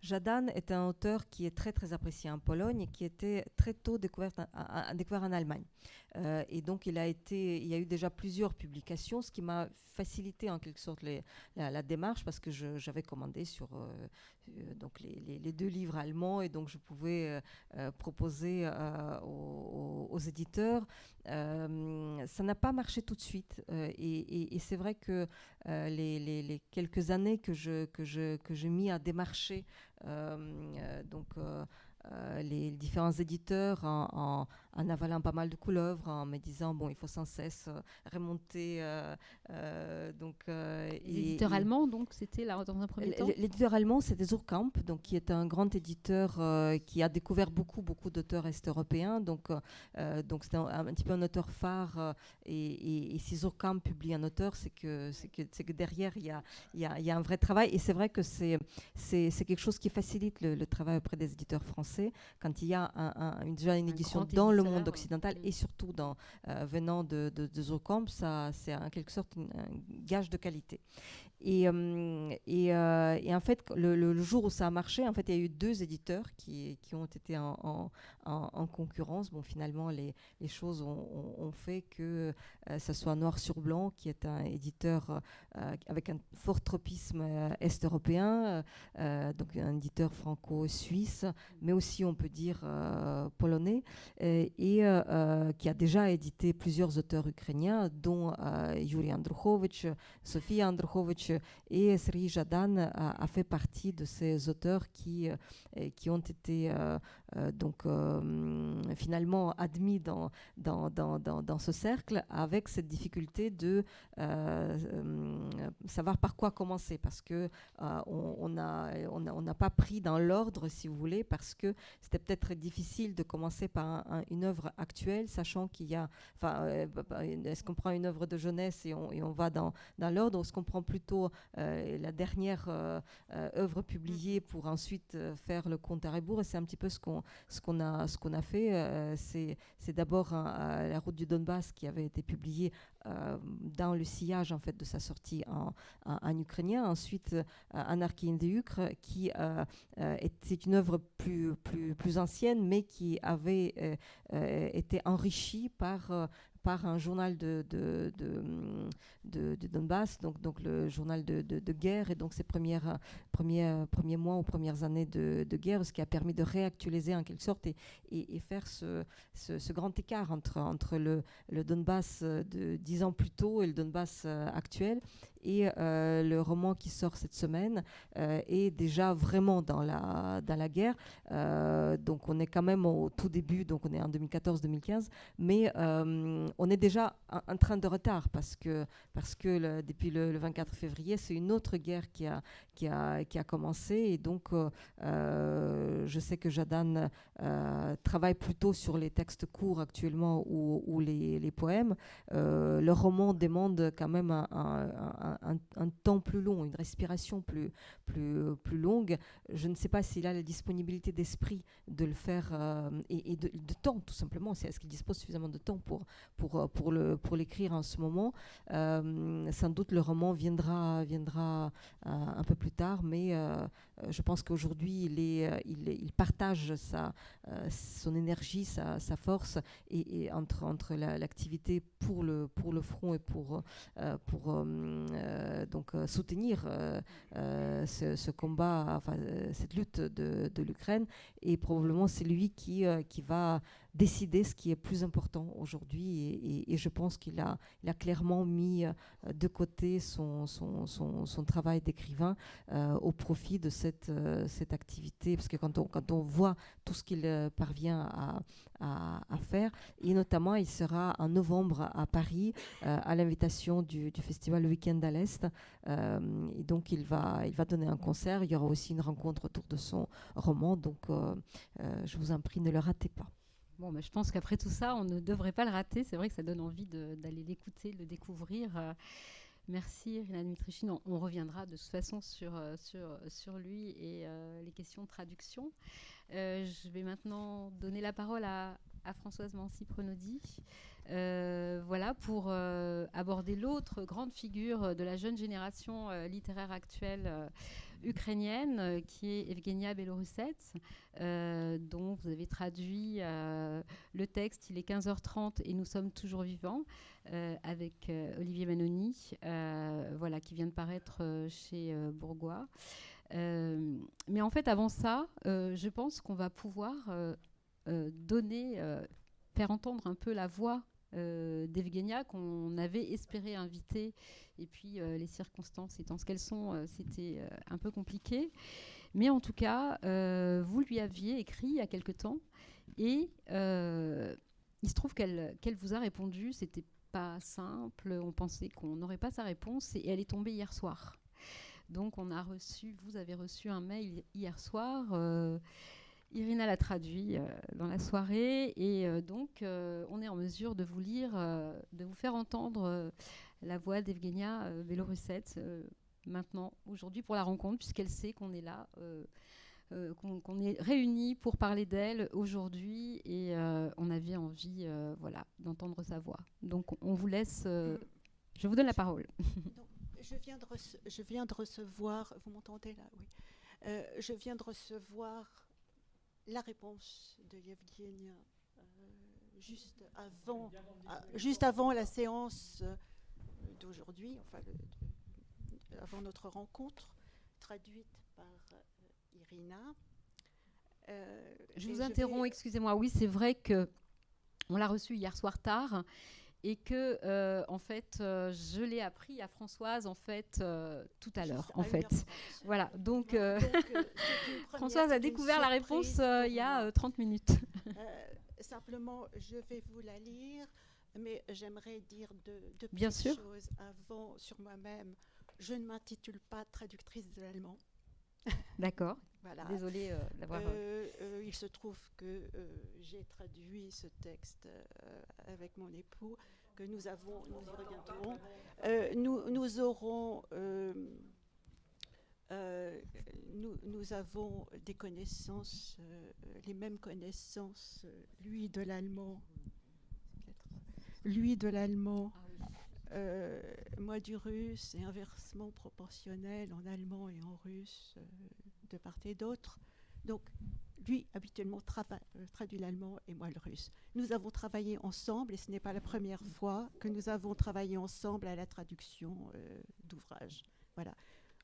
E: Jadane est un auteur qui est très très apprécié en Pologne et qui était très tôt découvert en Allemagne. Et donc il y a eu déjà plusieurs publications, ce qui m'a facilité en quelque sorte la démarche parce que j'avais commandé sur donc les deux livres allemands et donc je pouvais proposer aux éditeurs. Ça n'a pas marché tout de suite et c'est vrai que les quelques années que j'ai mis à démarcher les différents éditeurs en avalant pas mal de couleuvres, en me disant il faut sans cesse remonter.
A: L'éditeur allemand, donc c'était là dans un premier temps.
E: L'éditeur allemand, c'était Suhrkamp, donc qui est un grand éditeur qui a découvert beaucoup d'auteurs est-européens. Donc c'était un petit peu un auteur phare. Et si Suhrkamp publie un auteur, c'est que derrière il y a un vrai travail. Et c'est vrai que c'est quelque chose qui facilite le travail auprès des éditeurs français quand il y a déjà une édition dans le monde occidental et surtout venant de Suhrkamp, ça c'est en quelque sorte un gage de qualité. Et en fait, le jour où ça a marché, en fait, il y a eu deux éditeurs qui ont été en concurrence. Bon, finalement, les choses ont fait que ça soit Noir sur Blanc, qui est un éditeur avec un fort tropisme est-européen, donc un éditeur franco-suisse, mais aussi, on peut dire, polonais. Et qui a déjà édité plusieurs auteurs ukrainiens, dont Yuri Andrukhovitch, Sofia Andrukhovitch, et Serhii Zhadan a fait partie de ces auteurs qui ont été finalement admis dans ce cercle, avec cette difficulté de savoir par quoi commencer, parce que on n'a pas pris dans l'ordre, si vous voulez, parce que c'était peut-être difficile de commencer par une œuvre actuelle, sachant qu'il y a, est-ce qu'on prend une œuvre de jeunesse et on va dans l'ordre, ou est-ce qu'on prend plutôt la dernière œuvre publiée pour ensuite faire le compte à rebours. Et c'est un petit peu ce qu'on a fait. C'est d'abord La route du Donbass qui avait été publiée dans le sillage en fait de sa sortie en ukrainien. Ensuite, Anarchy in the Ukre, qui c'est une œuvre plus ancienne, mais qui avait été enrichie par un journal de Donbass, donc le journal de guerre, et donc ses premiers mois ou premières années de guerre, ce qui a permis de réactualiser en quelque sorte et faire ce grand écart entre le Donbass de 10 ans plus tôt et le Donbass actuel. Et le roman qui sort cette semaine est déjà vraiment dans la guerre. Donc on est quand même au tout début, donc on est en 2014-2015, mais on est déjà un train de retard parce que depuis le 24 février, c'est une autre guerre qui a commencé. Et donc je sais que Zhadan travaille plutôt sur les textes courts actuellement ou les poèmes. Le roman demande quand même un temps plus long, une respiration plus longue. Je ne sais pas s'il a la disponibilité d'esprit de le faire et de temps, tout simplement. Est-ce qu'il dispose suffisamment de temps pour l'écrire en ce moment. Sans doute le roman viendra un peu plus tard, mais je pense qu'aujourd'hui il partage son énergie, sa force, et entre l'activité pour le front et pour soutenir ce combat, cette lutte de l'Ukraine, et probablement c'est lui qui va décider ce qui est plus important aujourd'hui, et je pense qu'il a clairement mis de côté son travail d'écrivain au profit de cette activité, parce que quand on voit tout ce qu'il parvient à faire, et notamment il sera en novembre à Paris à l'invitation du festival Week-end à l'Est, et donc il va donner un concert. Il y aura aussi une rencontre autour de son roman, donc je vous en prie, ne le ratez pas.
A: Bon, je pense qu'après tout ça, on ne devrait pas le rater. C'est vrai que ça donne envie d'aller l'écouter, de le découvrir. Merci Irina Dmitrichine. On reviendra de toute façon sur lui et les questions de traduction. Je vais maintenant donner la parole à Françoise Mancy-Prenaudy, pour aborder l'autre grande figure de la jeune génération littéraire actuelle ukrainienne, qui est Evgenia Belorussets, dont vous avez traduit le texte. Il est 15h30 et nous sommes toujours vivants, avec Olivier Manoni, qui vient de paraître chez Bourgois. Mais en fait, avant ça, je pense qu'on va pouvoir faire entendre un peu la voix d'Evgenia, qu'on avait espéré inviter, et puis les circonstances étant ce qu'elles sont, c'était un peu compliqué. Mais en tout cas, vous lui aviez écrit il y a quelque temps, et il se trouve qu'elle vous a répondu. C'était pas simple, on pensait qu'on n'aurait pas sa réponse, et elle est tombée hier soir. Donc vous avez reçu un mail hier soir. Irina l'a traduit dans la soirée, et donc on est en mesure de vous lire, de vous faire entendre la voix d'Evgenia Belorussets maintenant, aujourd'hui, pour la rencontre, puisqu'elle sait qu'on est là, qu'on est réunis pour parler d'elle aujourd'hui, et on avait envie d'entendre sa voix. Donc on vous laisse, je vous donne la parole.
C: Donc, je viens de recevoir, vous m'entendez là? Oui. Je viens de recevoir la réponse de Yevgenia juste avant la séance d'aujourd'hui, avant notre rencontre, traduite par Irina.
A: Je vous interromps, excusez-moi. Oui, c'est vrai que On l'a reçue hier soir tard et que, en fait, je l'ai appris à Françoise, en fait, tout à l'heure, en fait. Voilà, donc Françoise a découvert la réponse il y a 30 minutes.
C: Simplement, je vais vous la lire, mais j'aimerais dire deux
A: Bien
C: petites
A: sûr.
C: choses avant sur moi-même. Je ne m'intitule pas traductrice de l'allemand.
A: D'accord.
C: Voilà.
A: Désolée d'avoir...
C: Il se trouve que j'ai traduit ce texte avec mon époux, que nous y reviendrons. Nous avons des connaissances, les mêmes connaissances, lui de l'allemand, moi du russe, et inversement proportionnel en allemand et en russe, de part et d'autre. Donc, lui, habituellement, traduit l'allemand et moi le russe. Nous avons travaillé ensemble, et ce n'est pas la première fois que nous avons travaillé ensemble à la traduction d'ouvrages. Voilà.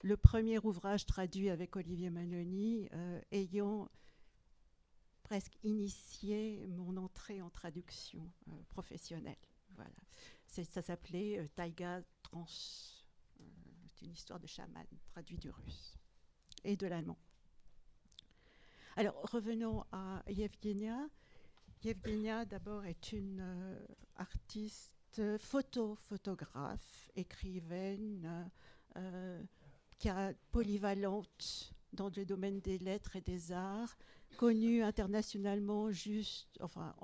C: Le premier ouvrage traduit avec Olivier Manoni, ayant presque initié mon entrée en traduction professionnelle. Voilà. Ça s'appelait Taïga Trans. C'est une histoire de chaman, traduit du russe et de l'allemand. Alors, revenons à Yevgenia. Yevgenia, d'abord, est une artiste photographe, écrivaine, qui est polyvalente dans le domaine des lettres et des arts, connue internationalement,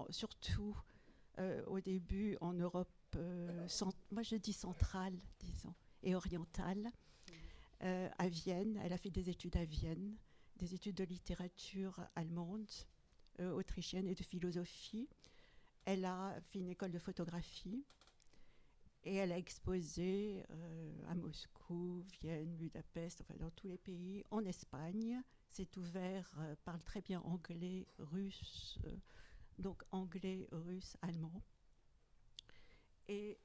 C: surtout au début en Europe, moi je dis centrale, disons, et orientale, à Vienne. Elle a fait des études à Vienne, des études de littérature allemande, autrichienne et de philosophie. Elle a fait une école de photographie et elle a exposé à Moscou, Vienne, Budapest, enfin dans tous les pays. En Espagne, c'est ouvert, parle très bien anglais, russe, donc anglais, russe, allemand. Et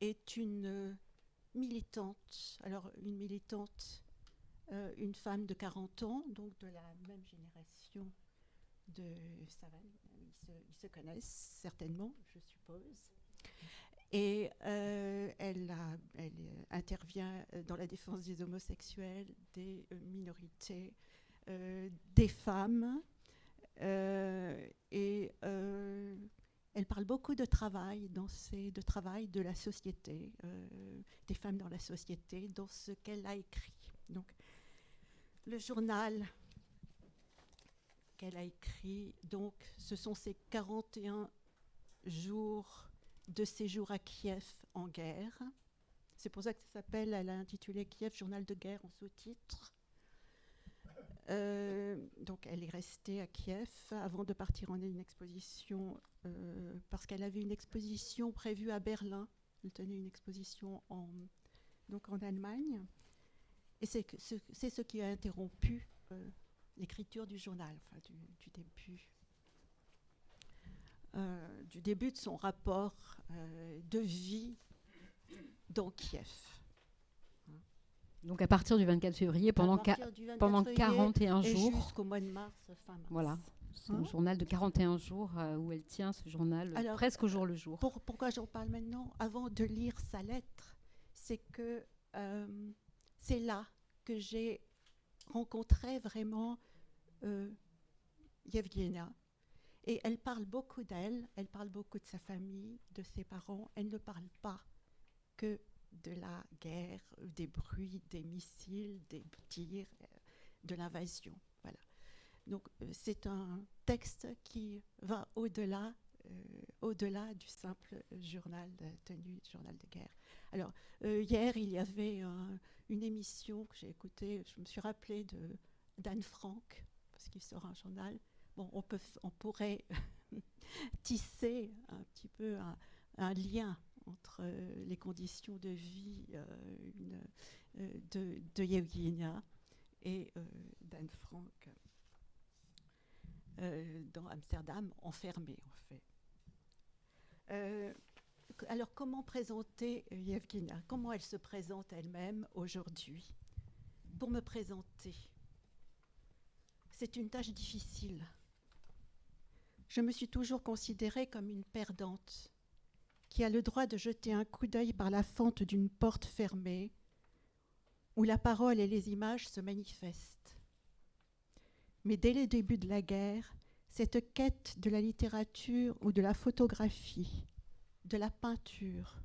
C: est une militante, une femme de 40 ans, donc de la même génération de Savane. Ils se connaissent certainement, je suppose. Et elle intervient dans la défense des homosexuels, des minorités, des femmes. Elle parle beaucoup de travail, de la société, des femmes dans la société, dans ce qu'elle a écrit. Donc, le journal qu'elle a écrit, donc, ce sont ses 41 jours de séjour à Kiev en guerre. C'est pour ça que ça s'appelle, elle a intitulé Kiev, journal de guerre en sous-titre. Donc elle est restée à Kiev avant de partir en une exposition, parce qu'elle avait une exposition prévue à Berlin. Elle tenait une exposition en Allemagne. Et c'est ce qui a interrompu l'écriture du journal, enfin, du début de son rapport de vie dans Kiev.
A: Donc à partir du 24 février, pendant 41 jours.
C: Jusqu'au mois de mars, fin mars.
A: Voilà, c'est un journal de 41 jours où elle tient ce journal presque au jour le jour.
C: Pourquoi j'en parle maintenant, avant de lire sa lettre, c'est que c'est là que j'ai rencontré vraiment Yevgenia. Et elle parle beaucoup d'elle, elle parle beaucoup de sa famille, de ses parents. Elle ne parle pas que de la guerre, des bruits, des missiles, des tirs, de l'invasion. Voilà. Donc c'est un texte qui va au-delà du simple journal de guerre. Alors hier, il y avait une émission que j'ai écoutée, je me suis rappelée d'Anne Frank, parce qu'il sort un journal. Bon, on pourrait tisser un petit peu un lien entre les conditions de vie de Yevgenia et d'Anne Frank dans Amsterdam, enfermée en fait. Alors comment présenter Yevgenia? Comment elle se présente elle-même aujourd'hui? Pour me présenter, c'est une tâche difficile. Je me suis toujours considérée comme une perdante qui a le droit de jeter un coup d'œil par la fente d'une porte fermée où la parole et les images se manifestent. Mais dès le début de la guerre, cette quête de la littérature ou de la photographie, de la peinture,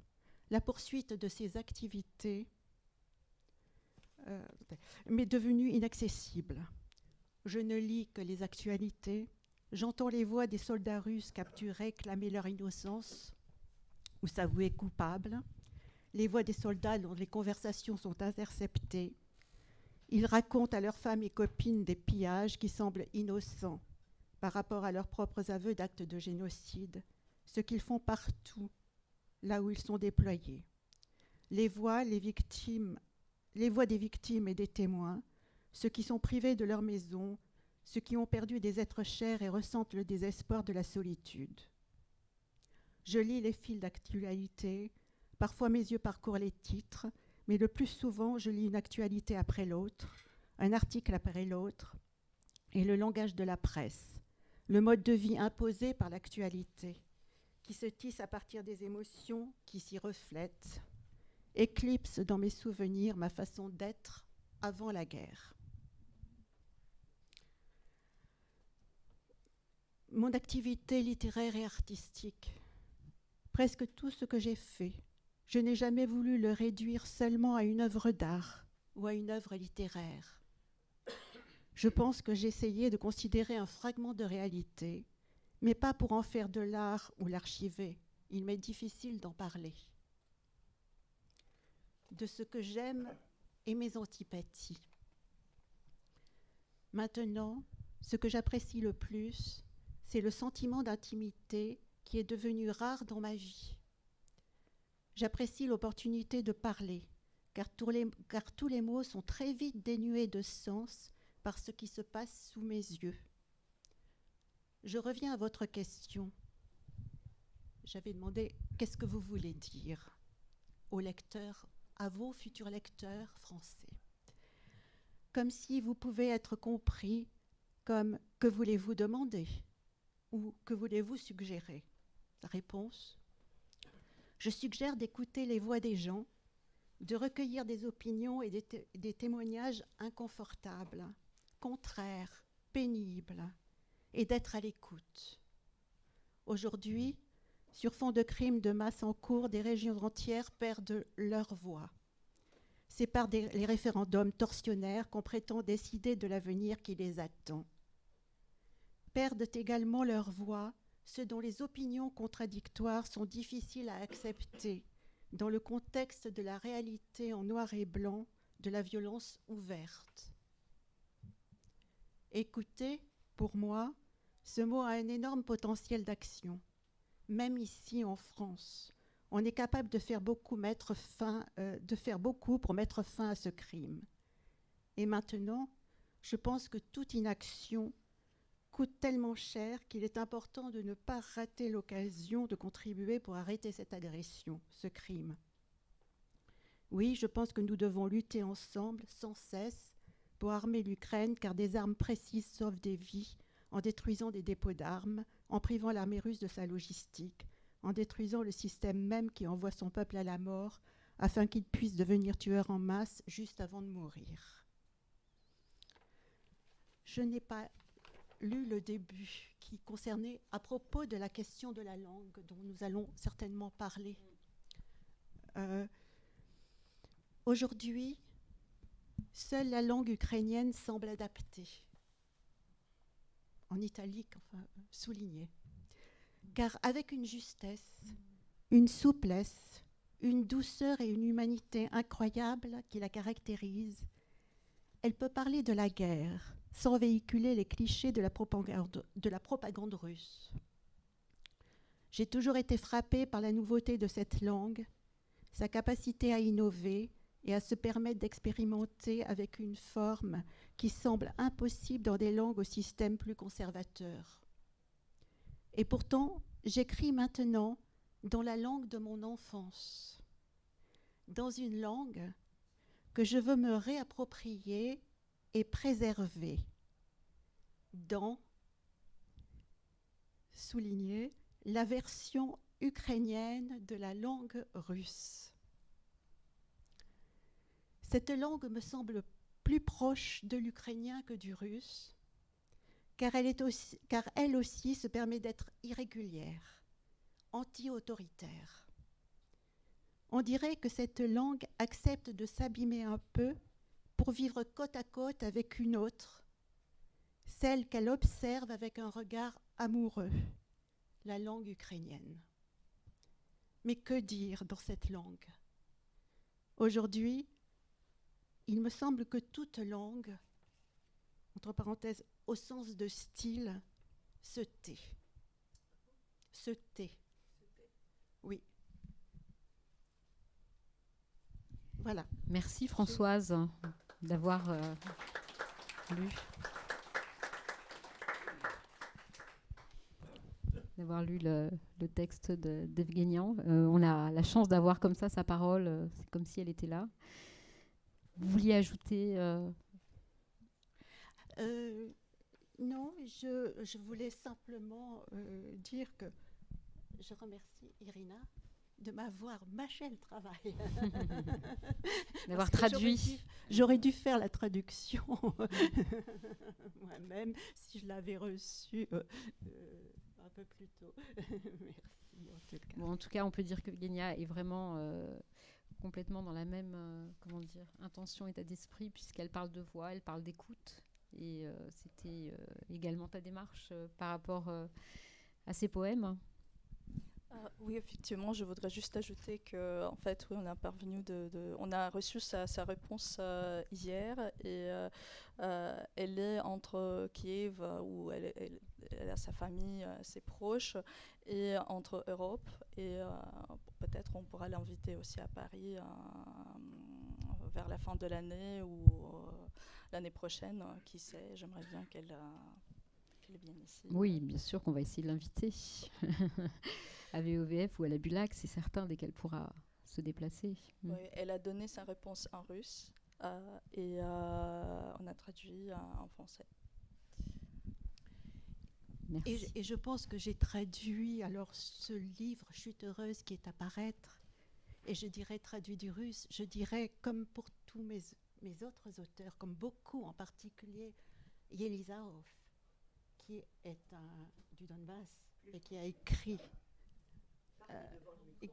C: la poursuite de ces activités m'est devenue inaccessible. Je ne lis que les actualités, j'entends les voix des soldats russes capturés clamer leur innocence ou s'avouer coupables, les voix des soldats dont les conversations sont interceptées. Ils racontent à leurs femmes et copines des pillages qui semblent innocents par rapport à leurs propres aveux d'actes de génocide, ce qu'ils font partout, là où ils sont déployés. Les voix des victimes et des témoins, ceux qui sont privés de leur maison, ceux qui ont perdu des êtres chers et ressentent le désespoir de la solitude. Je lis les fils d'actualité, parfois mes yeux parcourent les titres, mais le plus souvent je lis une actualité après l'autre, un article après l'autre, et le langage de la presse, le mode de vie imposé par l'actualité, qui se tisse à partir des émotions qui s'y reflètent, éclipse dans mes souvenirs ma façon d'être avant la guerre. Mon activité littéraire et artistique, presque tout ce que j'ai fait, je n'ai jamais voulu le réduire seulement à une œuvre d'art ou à une œuvre littéraire. Je pense que j'ai essayé de considérer un fragment de réalité, mais pas pour en faire de l'art ou l'archiver. Il m'est difficile d'en parler. De ce que j'aime et mes antipathies. Maintenant, ce que j'apprécie le plus, c'est le sentiment d'intimité qui est devenu rare dans ma vie. J'apprécie l'opportunité de parler, car tous les mots sont très vite dénués de sens par ce qui se passe sous mes yeux. Je reviens à votre question. J'avais demandé « Qu'est-ce que vous voulez dire ?» aux lecteurs, à vos futurs lecteurs français. Comme si vous pouvez être compris comme « Que voulez-vous demander ?» ou « Que voulez-vous suggérer ?» Réponse. Je suggère d'écouter les voix des gens, de recueillir des opinions et des témoignages inconfortables, contraires, pénibles, et d'être à l'écoute. Aujourd'hui, sur fond de crimes de masse en cours, des régions entières perdent leur voix. C'est par les référendums tortionnaires qu'on prétend décider de l'avenir qui les attend. Perdent également leur voix ceux dont les opinions contradictoires sont difficiles à accepter dans le contexte de la réalité en noir et blanc de la violence ouverte. Écouter, pour moi, ce mot a un énorme potentiel d'action. Même ici en France, on est capable de faire beaucoup pour mettre fin à ce crime. Et maintenant, je pense que toute inaction coûte tellement cher qu'il est important de ne pas rater l'occasion de contribuer pour arrêter cette agression, ce crime. Oui, je pense que nous devons lutter ensemble, sans cesse, pour armer l'Ukraine, car des armes précises sauvent des vies en détruisant des dépôts d'armes, en privant l'armée russe de sa logistique, en détruisant le système même qui envoie son peuple à la mort, afin qu'il puisse devenir tueur en masse juste avant de mourir. Je n'ai pas lu le début qui concernait à propos de la question de la langue dont nous allons certainement parler. Aujourd'hui, seule la langue ukrainienne semble adaptée, en italique, enfin souligné, car avec une justesse, une souplesse, une douceur et une humanité incroyables qui la caractérisent, elle peut parler de la guerre sans véhiculer les clichés de la propagande russe. J'ai toujours été frappée par la nouveauté de cette langue, sa capacité à innover et à se permettre d'expérimenter avec une forme qui semble impossible dans des langues au système plus conservateur. Et pourtant, j'écris maintenant dans la langue de mon enfance, dans une langue que je veux me réapproprier et préserver dans souligner la version ukrainienne de la langue russe. Cette langue me semble plus proche de l'ukrainien que du russe, car elle aussi se permet d'être irrégulière, anti-autoritaire. On dirait que cette langue accepte de s'abîmer un peu pour vivre côte à côte avec une autre, celle qu'elle observe avec un regard amoureux, la langue ukrainienne. Mais que dire dans cette langue? Aujourd'hui, il me semble que toute langue, entre parenthèses, au sens de style, se tait. Se tait. Oui. Voilà.
A: Merci Françoise d'avoir lu. D'avoir lu le texte d'Evguenian. On a la chance d'avoir comme ça sa parole, c'est comme si elle était là. Vous vouliez ajouter
C: Non, je voulais simplement dire que je remercie Irina de m'avoir mâché le travail.
A: d'avoir traduit.
C: J'aurais dû faire la traduction moi-même si je l'avais reçue un peu plus tôt. Merci en tout cas.
A: Bon, en tout cas, on peut dire que Evguenia est vraiment complètement dans la même intention, état d'esprit, puisqu'elle parle de voix, elle parle d'écoute. Et c'était également ta démarche par rapport à ces poèmes.
B: Oui, effectivement, je voudrais juste ajouter que, en fait, oui, on a reçu sa réponse hier, et elle est entre Kiev, où elle a sa famille, ses proches, et entre Europe, et peut-être on pourra l'inviter aussi à Paris vers la fin de l'année ou l'année prochaine, qui sait. J'aimerais bien qu'elle vienne ici.
A: Oui, bien sûr qu'on va essayer de l'inviter. À VOVF ou à la Bulac, c'est certain, dès qu'elle pourra se déplacer.
B: Oui, elle a donné sa réponse en russe et on a traduit en français.
A: Merci.
C: Et je pense que j'ai traduit alors ce livre Chute heureuse qui est à paraître, et je dirais traduit du russe, je dirais comme pour tous mes autres auteurs, comme beaucoup, en particulier Yelizaov, qui est du Donbass et qui a écrit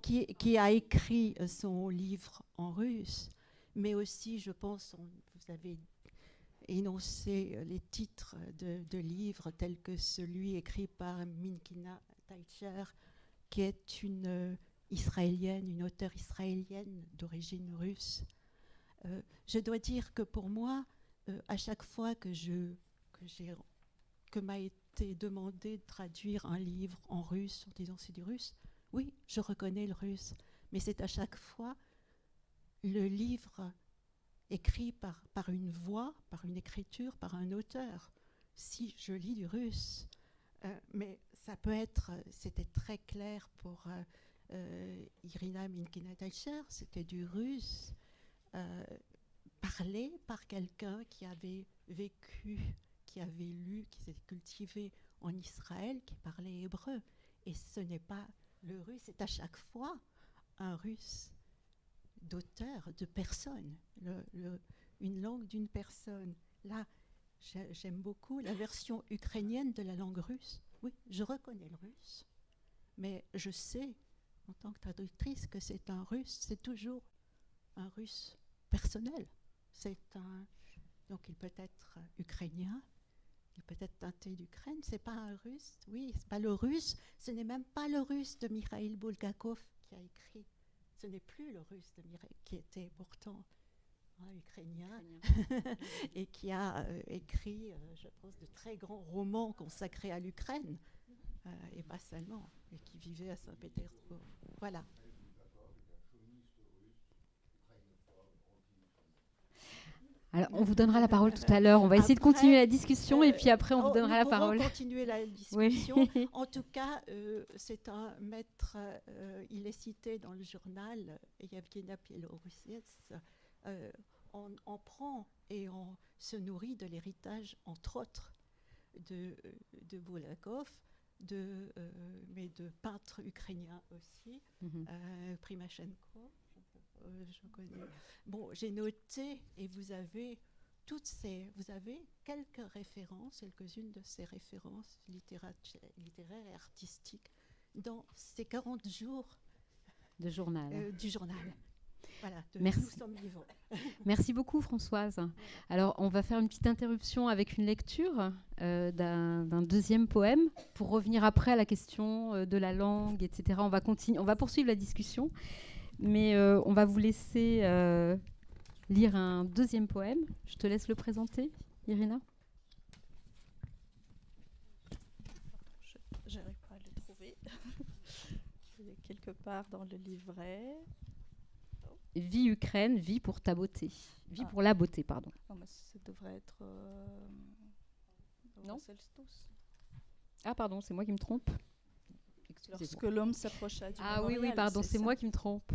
C: qui a écrit son livre en russe, mais aussi, je pense, vous avez énoncé les titres de livres tels que celui écrit par Minkina Teicher, qui est une israélienne, une auteure israélienne d'origine russe. Je dois dire que pour moi, à chaque fois que m'a été demandé de traduire un livre en russe, en disant c'est du russe, oui, je reconnais le russe, mais c'est à chaque fois le livre écrit par une voix, par une écriture, par un auteur. Si je lis du russe, mais ça peut être, c'était très clair pour Irina Minkina-Teicher, c'était du russe parlé par quelqu'un qui avait vécu, qui avait lu, qui s'était cultivé en Israël, qui parlait hébreu. Et ce n'est pas le russe, c'est à chaque fois un russe d'auteur, de personne, une langue d'une personne. Là, j'aime beaucoup la version ukrainienne de la langue russe. Oui, je reconnais le russe, mais je sais, en tant que traductrice, que c'est un russe, c'est toujours un russe personnel. Donc il peut être ukrainien, il peut être teinté d'Ukraine, c'est pas un russe, oui, c'est pas le russe, ce n'est même pas le russe de Mikhail Bulgakov qui a écrit, ce n'est plus le russe de Mikhail, qui était pourtant ukrainien, et qui a écrit, je pense, de très grands romans consacrés à l'Ukraine, et pas seulement, et qui vivait à Saint-Pétersbourg. Voilà.
A: Alors, on vous donnera la parole tout à l'heure. On va essayer de continuer la discussion et puis après, on vous donnera la parole.
C: On va continuer la discussion. Oui. En tout cas, c'est un maître, il est cité dans le journal, Yevgenia Bielorussiets. On prend et on se nourrit de l'héritage, entre autres, de Bulgakov, mais de peintres ukrainiens aussi, Primachenko, je connais. Bon, j'ai noté, et vous avez quelques références, quelques-unes de ces références littéraires et artistiques dans ces 40 jours
A: de journal.
C: Du journal. Voilà,
A: Merci.
C: Nous sommes vivants.
A: Merci beaucoup, Françoise. Alors, on va faire une petite interruption avec une lecture d'un deuxième poème pour revenir après à la question de la langue, etc. On va poursuivre la discussion, mais on va vous laisser lire un deuxième poème. Je te laisse le présenter, Irina.
B: Je n'arrive pas à le trouver. Il est quelque part dans le livret.
A: Vie Ukraine, vie pour ta beauté. Vie pour la beauté, pardon.
B: Non, mais ça devrait être...
A: Non. Ah, pardon, c'est moi qui me trompe.
B: Lorsque l'homme s'approcha du mémorial.
A: Oui, pardon, c'est moi qui me trompe.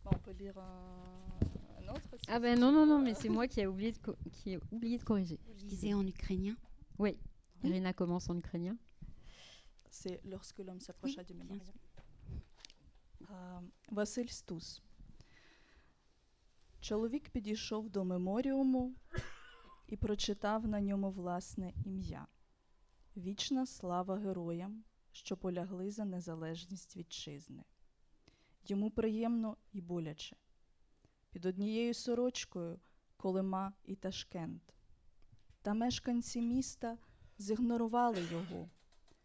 B: Bon, on peut lire un autre.
A: Ah ben non, mais c'est moi qui ai oublié de corriger.
D: Je disais en ukrainien.
A: Oui, Irina commence en ukrainien.
B: C'est lorsque l'homme s'approcha du mémorial. Василь Стус. Чоловік підійшов до меморіуму і прочитав на ньому власне ім'я. Вічна слава героям, що полягли за незалежність вітчизни. Йому приємно і боляче. Під однією сорочкою Колима і Ташкент. Та мешканці міста зігнорували його.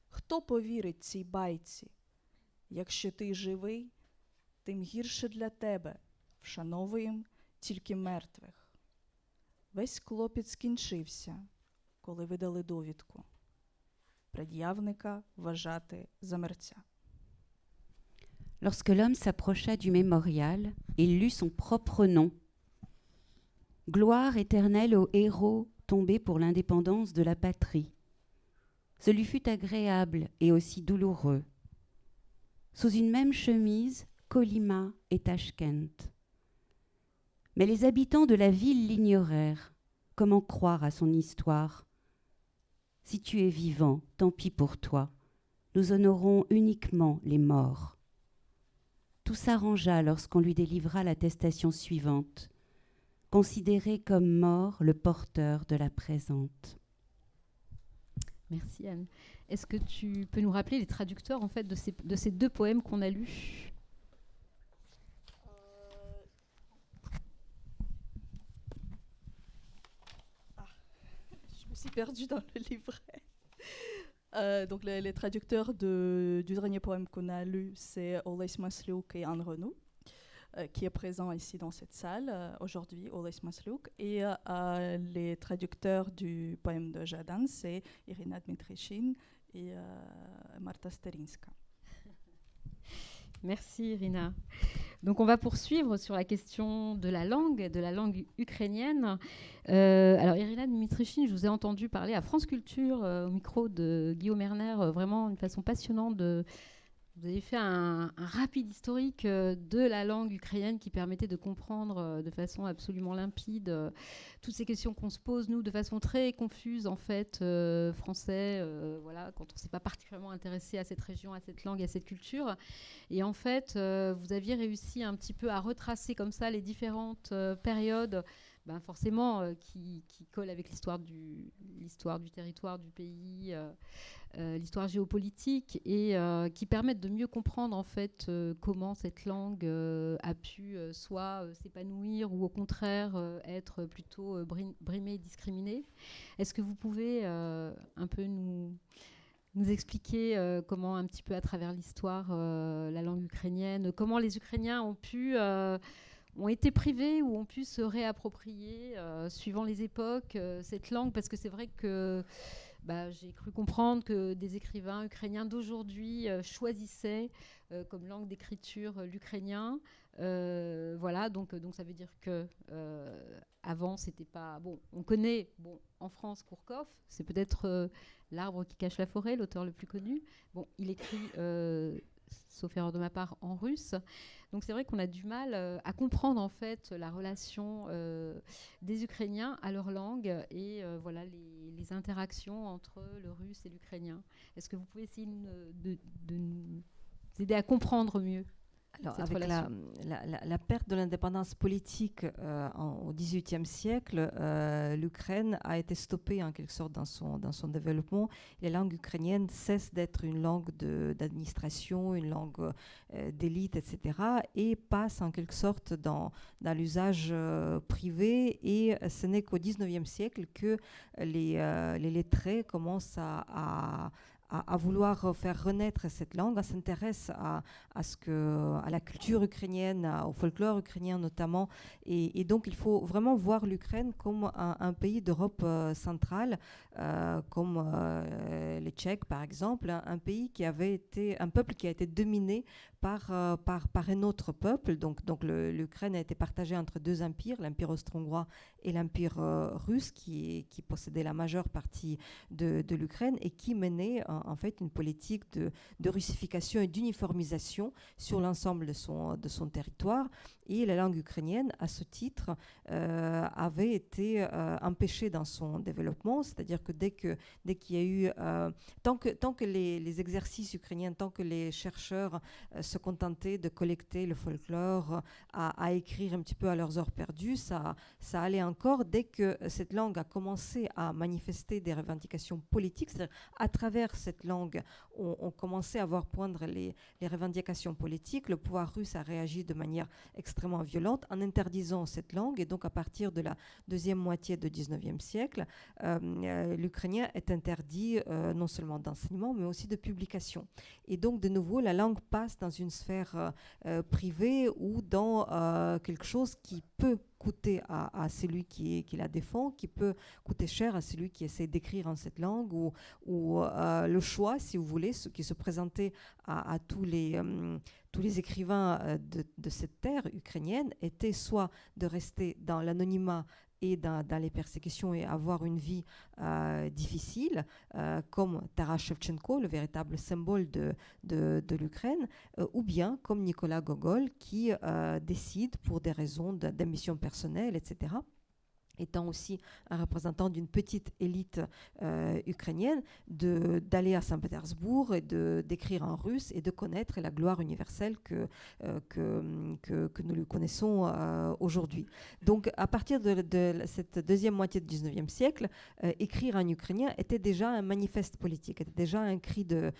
B: Хто повірить цій байці? Якщо ти живий, тим гірше для тебе, вшановуєм тільки мертвих. Весь клопіт скінчився, коли видали довідку. Пред'явника вважати за мерця.
D: Lorsque l'homme s'approcha du mémorial, il lut son propre nom. Gloire éternelle aux héros tombés pour l'indépendance de la patrie. Ce lui fut agréable et aussi douloureux. Sous une même chemise, Colima et Tashkent. Mais les habitants de la ville l'ignorèrent. Comment croire à son histoire? Si tu es vivant, tant pis pour toi. Nous honorons uniquement les morts. Tout s'arrangea lorsqu'on lui délivra l'attestation suivante. Considéré comme mort le porteur de la présente.
A: Merci Anne. Est-ce que tu peux nous rappeler les traducteurs en fait de ces deux poèmes qu'on a lus?
B: Je me suis perdue dans le livret. Donc les traducteurs du dernier poème qu'on a lu, c'est Olесь Masliouk et Anne Renaud, qui est présent ici dans cette salle aujourd'hui, Olесь Masliouk. Et les traducteurs du poème de Jadan, c'est Irina Dmitrichine et Marta Sterinska.
A: Merci Irina. Donc on va poursuivre sur la question de la langue ukrainienne. Alors Irina Dmitrichine, je vous ai entendu parler à France Culture au micro de Guillaume Erner, vraiment d'une façon passionnante. Vous avez fait un rapide historique de la langue ukrainienne qui permettait de comprendre de façon absolument limpide toutes ces questions qu'on se pose, nous, de façon très confuse, en fait, français, voilà, quand on ne s'est pas particulièrement intéressé à cette région, à cette langue, à cette culture. Et en fait, vous aviez réussi un petit peu à retracer comme ça les différentes périodes, forcément, qui collent avec l'histoire du territoire, du pays, l'histoire géopolitique, et qui permettent de mieux comprendre en fait comment cette langue a pu soit s'épanouir ou au contraire être plutôt brimée et discriminée. Est-ce que vous pouvez un peu nous expliquer comment un petit peu à travers l'histoire la langue ukrainienne, comment les Ukrainiens ont été privés ou ont pu se réapproprier, suivant les époques, cette langue, parce que c'est vrai que j'ai cru comprendre que des écrivains ukrainiens d'aujourd'hui choisissaient comme langue d'écriture l'ukrainien. Voilà, donc ça veut dire que avant, c'était pas... Bon, on connaît, en France, Kourkov, c'est peut-être L'arbre qui cache la forêt, l'auteur le plus connu. Bon, il écrit sauf erreur de ma part, en russe. Donc c'est vrai qu'on a du mal à comprendre en fait la relation des Ukrainiens à leur langue et voilà les interactions entre le russe et l'ukrainien. Est-ce que vous pouvez essayer de nous aider à comprendre mieux
E: Alors,
A: cette
E: avec
A: relation?
E: la perte de l'indépendance politique au XVIIIe siècle, l'Ukraine a été stoppée en quelque sorte dans son développement. Les langues ukrainiennes cessent d'être une langue d'administration, une langue d'élite, etc. et passent en quelque sorte dans l'usage privé. Et ce n'est qu'au XIXe siècle que les lettrés commencent à vouloir faire renaître cette langue, à s'intéresser à la culture ukrainienne, au folklore ukrainien notamment. Et donc, il faut vraiment voir l'Ukraine comme un pays d'Europe centrale, comme les Tchèques, par exemple, un pays qui avait été, un peuple qui a été dominé par un autre peuple. Donc l'Ukraine a été partagée entre deux empires, l'Empire austro-hongrois et l'Empire russe, qui possédait la majeure partie de l'Ukraine et qui menait en fait une politique de russification et d'uniformisation sur l'ensemble de son territoire. Et la langue ukrainienne, à ce titre, avait été empêchée dans son développement, c'est-à-dire que dès qu'il y a eu, tant que les exercices ukrainiens, tant que les chercheurs se contentaient de collecter le folklore, à écrire un petit peu à leurs heures perdues, ça allait encore. Dès que cette langue a commencé à manifester des revendications politiques, c'est-à-dire à travers cette langue, on commençait à voir poindre les revendications politiques, le pouvoir russe a réagi de manière extrêmement violente en interdisant cette langue. Et donc, à partir de la deuxième moitié du XIXe siècle, l'ukrainien est interdit non seulement d'enseignement, mais aussi de publication. Et donc, de nouveau, la langue passe dans une sphère privée ou dans quelque chose qui peut coûter à celui qui la défend, qui peut coûter cher à celui qui essaie d'écrire en cette langue, ou le choix, si vous voulez, ce qui se présentait à tous les écrivains de cette terre ukrainienne, était soit de rester dans l'anonymat et dans les persécutions et avoir une vie difficile, comme Taras Shevchenko, le véritable symbole de l'Ukraine, ou bien comme Nicolas Gogol, qui décide, pour des raisons d'ambition personnelle, etc., étant aussi un représentant d'une petite élite ukrainienne, d'aller à Saint-Pétersbourg et d'écrire en russe et de connaître la gloire universelle que nous lui connaissons aujourd'hui. Donc, à partir de cette deuxième moitié du XIXe siècle, écrire en ukrainien était déjà un manifeste politique, était déjà un cri de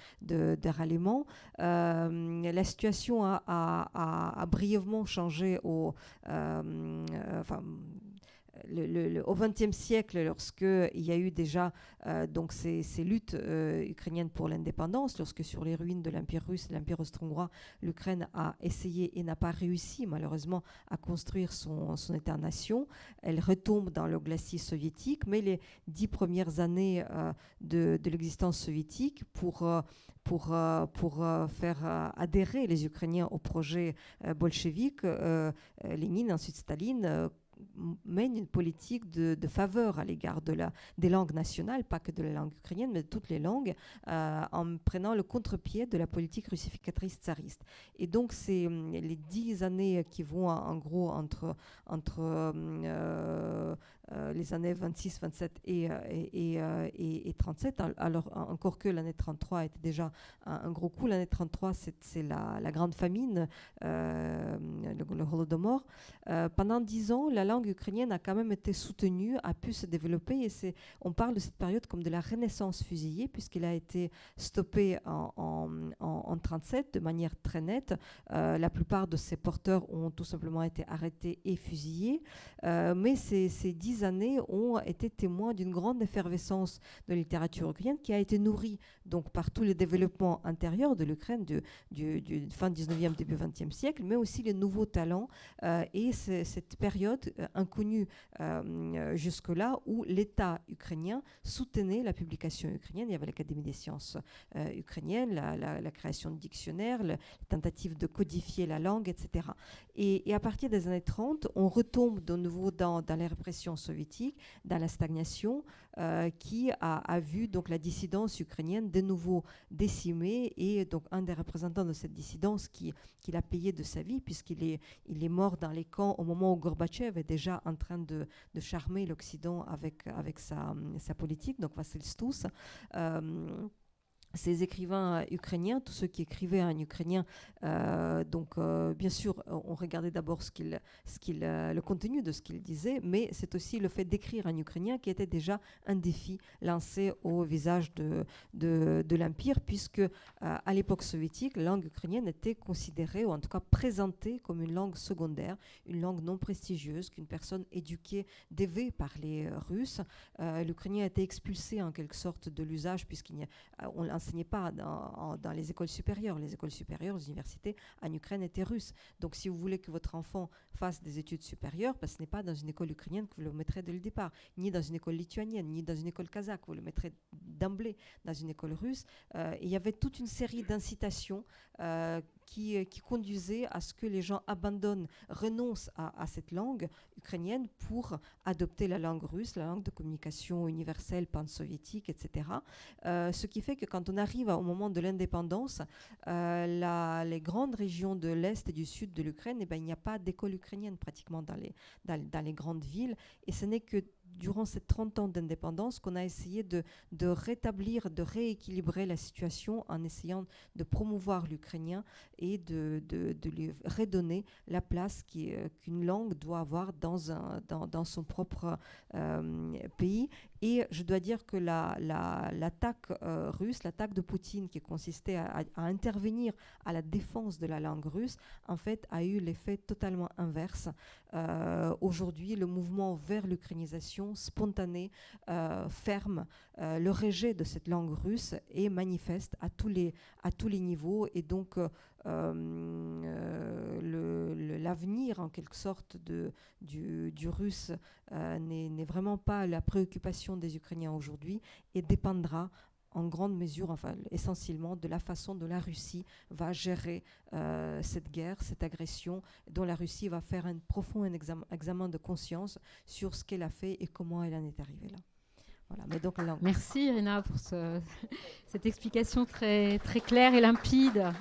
E: ralliement. La situation a brièvement changé au XXe siècle, lorsqu'il y a eu déjà donc ces luttes ukrainiennes pour l'indépendance, lorsque sur les ruines de l'Empire russe et l'Empire austro-hongrois, l'Ukraine a essayé et n'a pas réussi malheureusement à construire son État-nation. Elle retombe dans le glacis soviétique, mais les 10 premières années de l'existence soviétique, pour faire adhérer les Ukrainiens au projet bolchevique, Lénine, ensuite Staline, mène une politique de faveur à l'égard des langues nationales, pas que de la langue ukrainienne, mais de toutes les langues, en prenant le contre-pied de la politique russificatrice tsariste. Et donc, c'est les 10 années qui vont en gros entre les années 26, 27 et 37, alors encore que l'année 33 était déjà un gros coup. L'année 33, c'est la grande famine, le Holodomor. Pendant 10 ans, la langue ukrainienne a quand même été soutenue, a pu se développer, et on parle de cette période comme de la renaissance fusillée, puisqu'il a été stoppé en 37 de manière très nette. La plupart de ses porteurs ont tout simplement été arrêtés et fusillés, mais ces 10 années ont été témoins d'une grande effervescence de la littérature ukrainienne, qui a été nourrie donc par tous les développements antérieurs de l'Ukraine du fin 19e, début 20e siècle, mais aussi les nouveaux nouveaux talents. Et c'est cette période inconnue jusque-là où l'État ukrainien soutenait la publication ukrainienne. Il y avait l'Académie des sciences ukrainiennes, la création de dictionnaires, les tentatives de codifier la langue, etc. Et à partir des années 30, on retombe de nouveau dans les répressions soviétiques, dans la stagnation, qui a vu donc la dissidence ukrainienne de nouveau décimée, et donc un des représentants de cette dissidence qu'il a payé de sa vie, puisqu'il est mort dans les camps au moment où Gorbatchev est déjà en train de charmer l'Occident avec sa politique, donc Vassil Stous. Ces écrivains ukrainiens, tous ceux qui écrivaient en ukrainien, bien sûr, on regardait d'abord le contenu de ce qu'ils disaient, mais c'est aussi le fait d'écrire en ukrainien qui était déjà un défi lancé au visage de l'Empire, puisque à l'époque soviétique, la langue ukrainienne était considérée, ou en tout cas présentée, comme une langue secondaire, une langue non prestigieuse, qu'une personne éduquée devait parler russe. L'ukrainien a été expulsé en quelque sorte de l'usage, puisqu'on n'enseignait pas dans les écoles supérieures. Les écoles supérieures, les universités en Ukraine étaient russes. Donc si vous voulez que votre enfant fasse des études supérieures, ce n'est pas dans une école ukrainienne que vous le mettrez dès le départ, ni dans une école lituanienne, ni dans une école kazakh, vous le mettrez d'emblée dans une école russe. Il y avait toute une série d'incitations qui conduisaient à ce que les gens renoncent à cette langue ukrainienne pour adopter la langue russe, la langue de communication universelle pan-soviétique, etc. Ce qui fait que quand on arrive au moment de l'indépendance, les grandes régions de l'Est et du Sud de l'Ukraine, il n'y a pas d'école ukrainienne pratiquement dans les grandes villes, et ce n'est que durant ces 30 ans d'indépendance qu'on a essayé de rétablir, de rééquilibrer la situation en essayant de promouvoir l'ukrainien et de lui redonner la place qu'une langue doit avoir dans son propre pays. Et je dois dire que l'attaque russe, l'attaque de Poutine qui consistait à intervenir à la défense de la langue russe, en fait, a eu l'effet totalement inverse. Aujourd'hui, le mouvement vers l'ukrainisation spontanée, ferme, le rejet de cette langue russe est manifeste à tous les niveaux, et donc l'avenir en quelque sorte du russe n'est vraiment pas la préoccupation des Ukrainiens aujourd'hui, et dépendra en grande mesure, enfin essentiellement, de la façon dont la Russie va gérer cette guerre, cette agression, dont la Russie va faire un profond examen de conscience sur ce qu'elle a fait et comment elle en est arrivée là. Voilà, mais donc,
A: merci Irina pour cette explication très, très claire et limpide.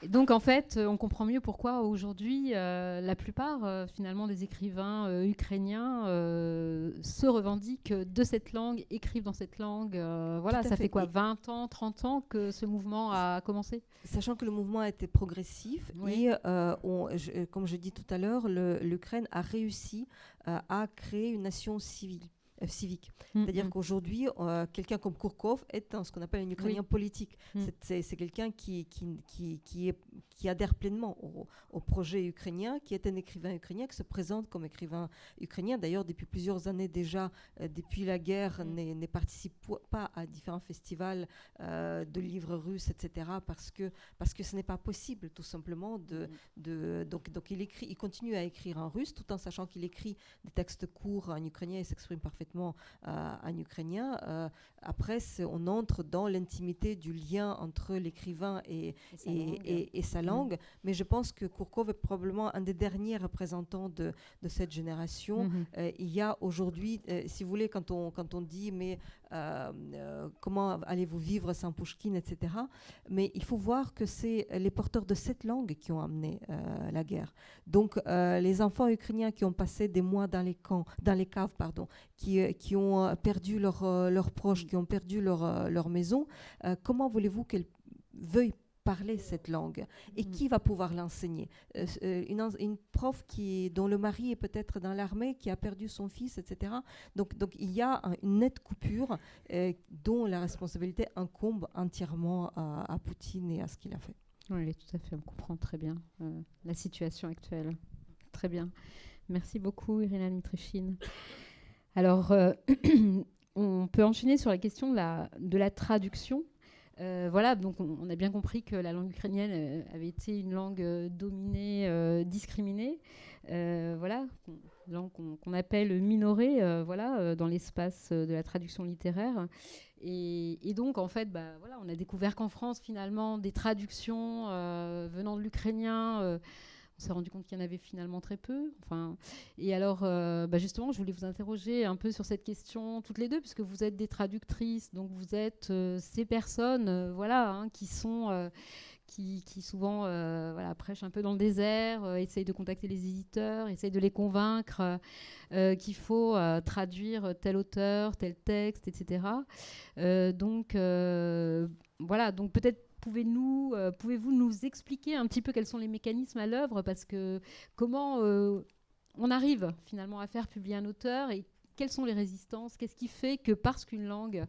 A: Et donc en fait, on comprend mieux pourquoi aujourd'hui la plupart finalement des écrivains ukrainiens se revendiquent de cette langue, écrivent dans cette langue. Voilà, ça fait quoi, 20 ans, 30 ans que ce mouvement a commencé ?
E: Sachant que le mouvement a été progressif, oui. Et comme je dis tout à l'heure, l'Ukraine a réussi à créer une nation civique. C'est-à-dire qu'aujourd'hui, quelqu'un comme Kourkov est ce qu'on appelle un Ukrainien politique. C'est quelqu'un qui adhère pleinement au projet ukrainien, qui est un écrivain ukrainien, qui se présente comme écrivain ukrainien. D'ailleurs, depuis plusieurs années déjà, depuis la guerre, ne participe pas à différents festivals de livres russes, etc., parce que ce n'est pas possible, tout simplement. Donc il continue à écrire en russe, tout en sachant qu'il écrit des textes courts en ukrainien et s'exprime parfaitement en ukrainien. Après, on entre dans l'intimité du lien entre l'écrivain et sa langue. Mais je pense que Kourkov est probablement un des derniers représentants de cette génération. Il y a aujourd'hui, si vous voulez, quand on dit mais comment allez-vous vivre sans Pouchkine, etc. Mais il faut voir que c'est les porteurs de cette langue qui ont amené la guerre. Donc les enfants ukrainiens qui ont passé des mois dans les caves, qui ont perdu leurs proches, qui ont perdu leur maison, comment voulez-vous qu'elles veuillent parler cette langue, et qui va pouvoir l'enseigner? Une prof dont le mari est peut-être dans l'armée, qui a perdu son fils, etc. Donc il y a une nette coupure dont la responsabilité incombe entièrement à Poutine et à ce qu'il a fait.
A: Oui, tout à fait, on comprend très bien la situation actuelle. Très bien. Merci beaucoup, Irina Dmitrichine. Alors, on peut enchaîner sur la question de la traduction. Voilà, donc on a bien compris que la langue ukrainienne avait été une langue dominée, discriminée, voilà, langue qu'on appelle minorée, voilà, dans l'espace de la traduction littéraire. Et donc, en fait, voilà, on a découvert qu'en France, finalement, des traductions venant de l'ukrainien, on s'est rendu compte qu'il y en avait finalement très peu. Enfin, et alors, justement, je voulais vous interroger un peu sur cette question, toutes les deux, puisque vous êtes des traductrices, donc vous êtes ces personnes voilà, hein, qui sont... qui souvent voilà, prêchent un peu dans le désert, essayent de contacter les éditeurs, essayent de les convaincre qu'il faut traduire tel auteur, tel texte, etc. Donc, voilà, donc peut-être pouvez-vous nous expliquer un petit peu quels sont les mécanismes à l'œuvre, parce que comment on arrive finalement à faire publier un auteur et quelles sont les résistances, qu'est-ce qui fait que parce qu'une langue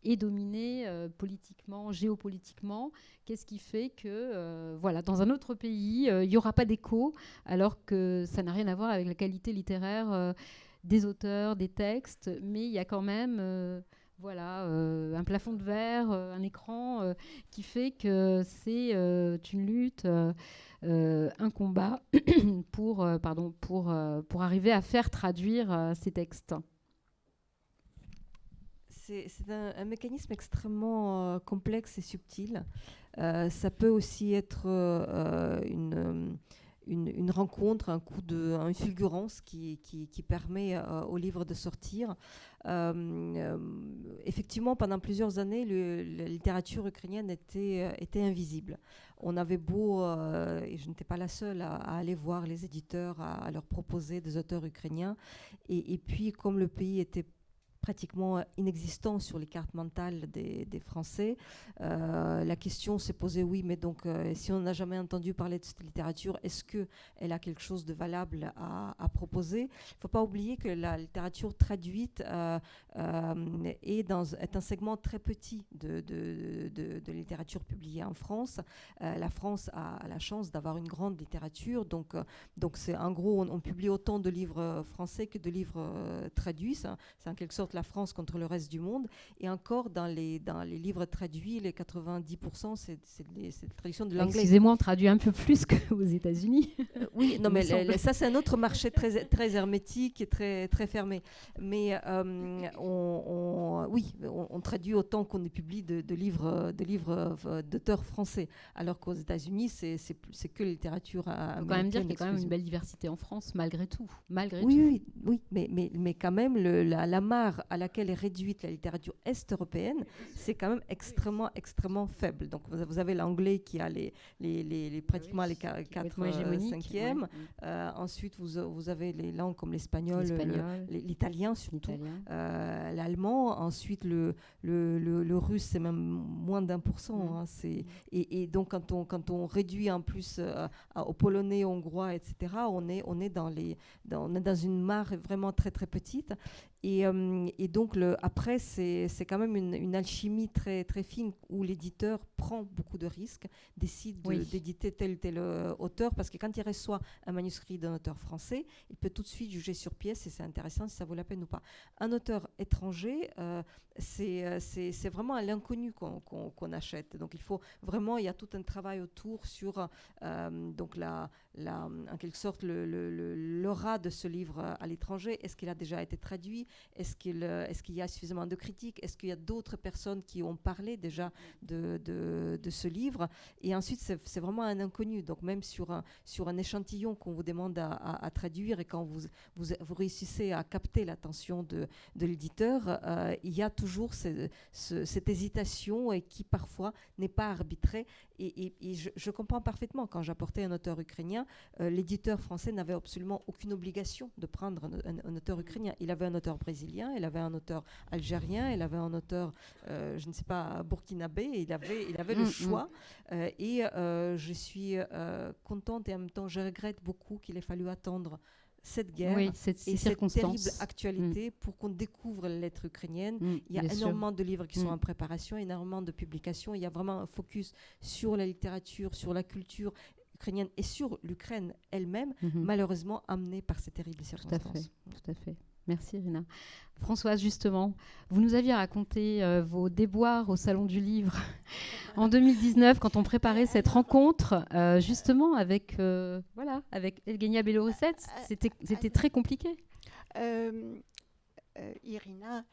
A: est dominée politiquement, géopolitiquement, qu'est-ce qui fait que voilà, dans un autre pays, il n'y aura pas d'écho, alors que ça n'a rien à voir avec la qualité littéraire des auteurs, des textes, mais il y a quand même... voilà, un plafond de verre, un écran qui fait que c'est une lutte, un combat pour arriver à faire traduire ces textes.
E: C'est un mécanisme extrêmement complexe et subtil. Ça peut aussi être une rencontre, une fulgurance qui permet au livre de sortir. Effectivement, pendant plusieurs années, la littérature ukrainienne était invisible. On avait beau, et je n'étais pas la seule, à aller voir les éditeurs, à leur proposer des auteurs ukrainiens. Et puis, comme le pays était pratiquement inexistant sur les cartes mentales des Français. La question s'est posée, oui, mais donc si on n'a jamais entendu parler de cette littérature, est-ce qu'elle a quelque chose de valable à proposer? Il ne faut pas oublier que la littérature traduite est un segment très petit de littérature publiée en France. La France a la chance d'avoir une grande littérature, donc c'est en gros, on publie autant de livres français que de livres traduits. C'est en quelque sorte la France contre le reste du monde. Et encore, dans les livres traduits, les 90%, c'est la traduction de l'anglais.
A: Excusez-moi, on traduit un peu plus qu'aux États-Unis.
E: Oui, non, mais ça, c'est un autre marché très, très hermétique et très, très fermé. Mais on traduit autant qu'on publie de livres d'auteurs français. Alors qu'aux États-Unis, c'est que la littérature américaine.
A: Il faut quand même dire qu'il y a quand même une belle diversité en France, malgré tout.
E: Oui, mais quand même, la mare à laquelle est réduite la littérature est-européenne, c'est quand même extrêmement, extrêmement faible. Donc, vous avez l'anglais qui a pratiquement les 4-5e. Ensuite, vous avez les langues comme l'espagnol, l'italien surtout, l'allemand. Ensuite, le russe, c'est même moins d'1%. Et donc, quand on réduit en plus au polonais, hongrois, etc., on est dans une mare vraiment très, très petite. Et donc, après, c'est quand même une alchimie très, très fine où l'éditeur prend beaucoup de risques, décide d'éditer tel ou tel auteur, parce que quand il reçoit un manuscrit d'un auteur français, il peut tout de suite juger sur pièce si c'est intéressant, si ça vaut la peine ou pas. Un auteur étranger, c'est vraiment à l'inconnu qu'on achète. Donc, il y a tout un travail autour sur donc en quelque sorte l'aura de ce livre à l'étranger. Est-ce qu'il a déjà été traduit? Est-ce qu'il y a suffisamment de critiques? Est-ce qu'il y a d'autres personnes qui ont parlé déjà de ce livre? Et ensuite, c'est vraiment un inconnu. Donc même sur un échantillon qu'on vous demande à traduire, et quand vous réussissez à capter l'attention de l'éditeur, il y a toujours cette hésitation et qui parfois n'est pas arbitrée. Et je comprends parfaitement. Quand j'apportais un auteur ukrainien, l'éditeur français n'avait absolument aucune obligation de prendre un auteur ukrainien. Il avait un auteur brésilien, il avait un auteur algérien, il avait un auteur, je ne sais pas, burkinabé. Il avait le choix. Et je suis contente et en même temps, je regrette beaucoup qu'il ait fallu attendre cette guerre
A: cette
E: terrible actualité pour qu'on découvre la lettre ukrainienne. Il y a énormément de livres qui sont en préparation, énormément de publications. Il y a vraiment un focus sur la littérature, sur la culture ukrainienne et sur l'Ukraine elle-même,
A: Mhm.
E: malheureusement amenée par ces terribles
A: Tout à
E: circonstances.
A: fait, tout à fait. Merci Irina. Françoise, justement, vous nous aviez raconté vos déboires au Salon du Livre en 2019 quand on préparait cette rencontre, justement avec, avec Evgenia Belorussets. C'était très compliqué.
C: Irina